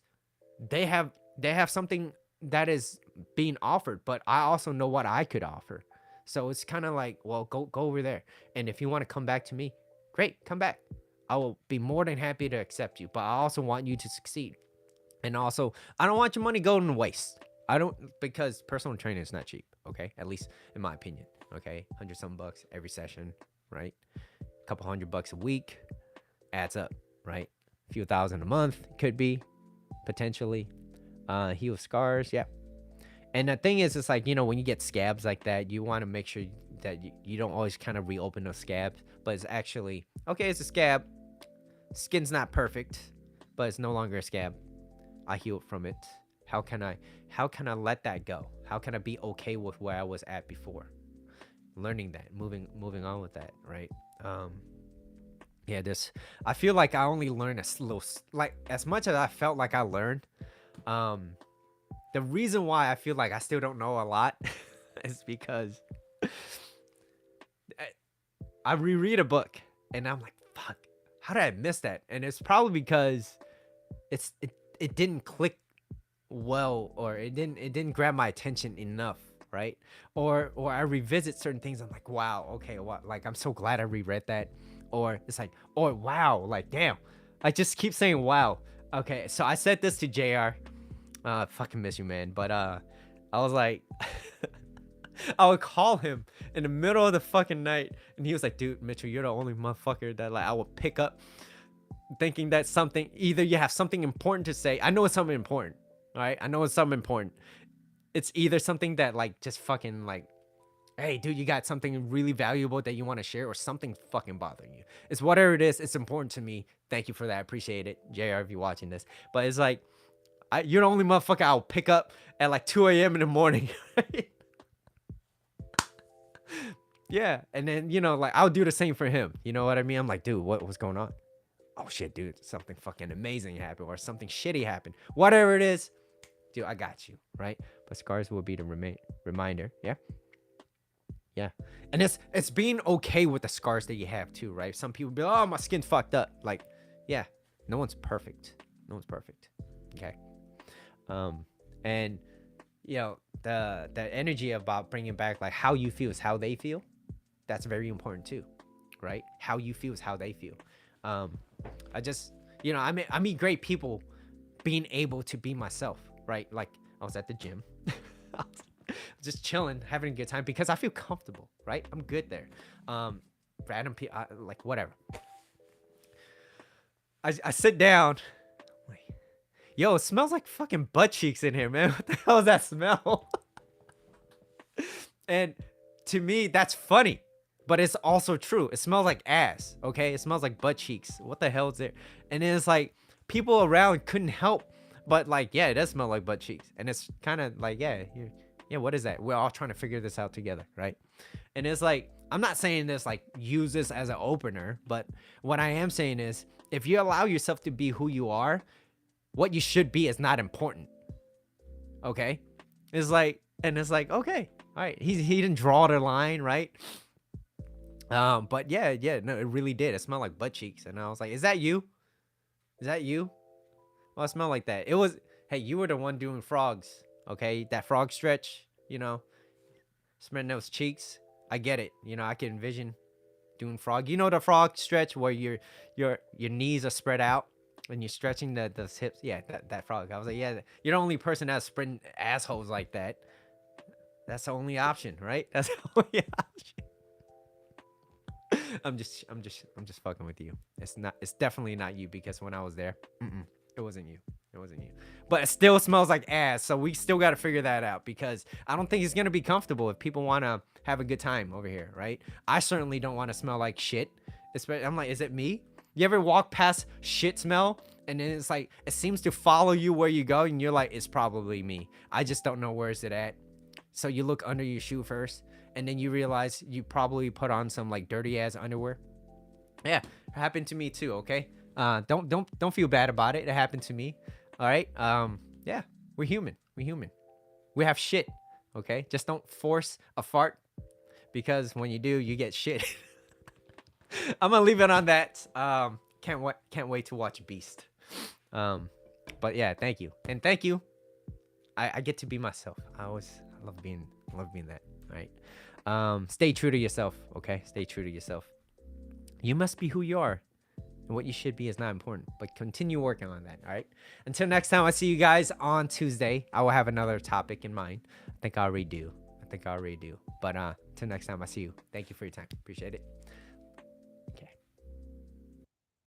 they have something that is being offered, but I also know what I could offer. So it's kind of like, well, go over there, and if you want to come back to me, great, come back. I will be more than happy to accept you, but I also want you to succeed. And also, I don't want your money going to waste. I don't, because personal training is not cheap, okay? At least in my opinion, okay? 100 something bucks every session, right? A couple $100 a week adds up, right? A few thousand a month could be, potentially. Heal scars, yeah. And the thing is, it's like, when you get scabs like that, you want to make sure that you don't always kind of reopen those scabs, but it's actually, okay, it's a scab. Skin's not perfect, but it's no longer a scab. I healed from it. How can I let that go? How can I be okay with where I was at before? Learning that, moving on with that, right? Yeah, I feel like I only learned a little, like, as much as I felt like I learned. The reason why I feel like I still don't know a lot is because I reread a book and I'm like, fuck, how did I miss that? And it's probably because it didn't click well, or it didn't grab my attention enough, right? Or I revisit certain things, I'm like, wow, okay, what, like, I'm so glad I reread that. Or it's like, or wow, like, damn, I just keep saying wow. Okay, so I said this to JR. Fucking miss you, man. But I was like, I would call him in the middle of the fucking night, and he was like, dude, Mitchell, you're the only motherfucker that, like, I would pick up thinking that something, either you have something important to say. I know it's something important, all right? I know it's something important. It's either something that, like, just fucking, like, hey, dude, you got something really valuable that you want to share, or something fucking bothering you. It's whatever it is. It's important to me. Thank you for that. I appreciate it, JR, if you're watching this. But it's like, you're the only motherfucker I'll pick up at like 2 a.m. in the morning. Right? Yeah. And then, like, I'll do the same for him. You know what I mean? I'm like, dude, what's going on? Oh, shit, dude. Something fucking amazing happened, or something shitty happened. Whatever it is, dude, I got you. Right? But scars will be the reminder. Yeah. Yeah. And it's being okay with the scars that you have too, right? Some people be like, oh, my skin's fucked up. Like, yeah, no one's perfect. No one's perfect. Okay. And the energy about bringing back, like, how you feel is how they feel. That's very important too, right? How you feel is how they feel. I just, I meet great people being able to be myself, right? Like, I was at the gym, just chilling, having a good time, because I feel comfortable, right? I'm good there. Random people, like, whatever. I sit down. Yo, it smells like fucking butt cheeks in here, man. What the hell is that smell? And to me, that's funny, but it's also true. It smells like ass, okay? It smells like butt cheeks. What the hell is there? And then it's like, people around couldn't help but, like, yeah, it does smell like butt cheeks. And it's kind of like, yeah, what is that? We're all trying to figure this out together, right? And it's like, I'm not saying this, like, use this as an opener, but what I am saying is, if you allow yourself to be who you are, what you should be is not important. Okay? It's like, okay, all right. He didn't draw the line, right? But yeah, no, it really did. It smelled like butt cheeks. And I was like, is that you? Is that you? Well, it smelled like that. It was, hey, you were the one doing frogs. Okay? That frog stretch, spreading those cheeks. I get it. I can envision doing frog. The frog stretch where your knees are spread out and you're stretching the hips. Yeah, that frog. I was like, yeah, you're the only person that's spreading assholes like that. That's the only option, right? That's the only option. I'm just fucking with you. It's definitely not you, because when I was there, it wasn't you. It wasn't you. But it still smells like ass, so we still got to figure that out, because I don't think it's gonna be comfortable if people want to have a good time over here, right? I certainly don't want to smell like shit. I'm like, is it me? You ever walk past shit smell, and then it's like, it seems to follow you where you go, and you're like, it's probably me. I just don't know where is it at. So you look under your shoe first, and then you realize you probably put on some, like, dirty ass underwear. Yeah, it happened to me too. Okay, don't feel bad about it. It happened to me. All right. Yeah, we're human. We have shit. Okay, just don't force a fart, because when you do, you get shit. I'm gonna leave it on that. Can't wait to watch Beast. But yeah, thank you, and thank you. I get to be myself. I love being that. All right. Stay true to yourself. Okay. Stay true to yourself. You must be who you are. And what you should be is not important, but continue working on that. All right. Until next time, I see you guys on Tuesday. I will have another topic in mind. I think I already do. But until next time, I see you. Thank you for your time. Appreciate it.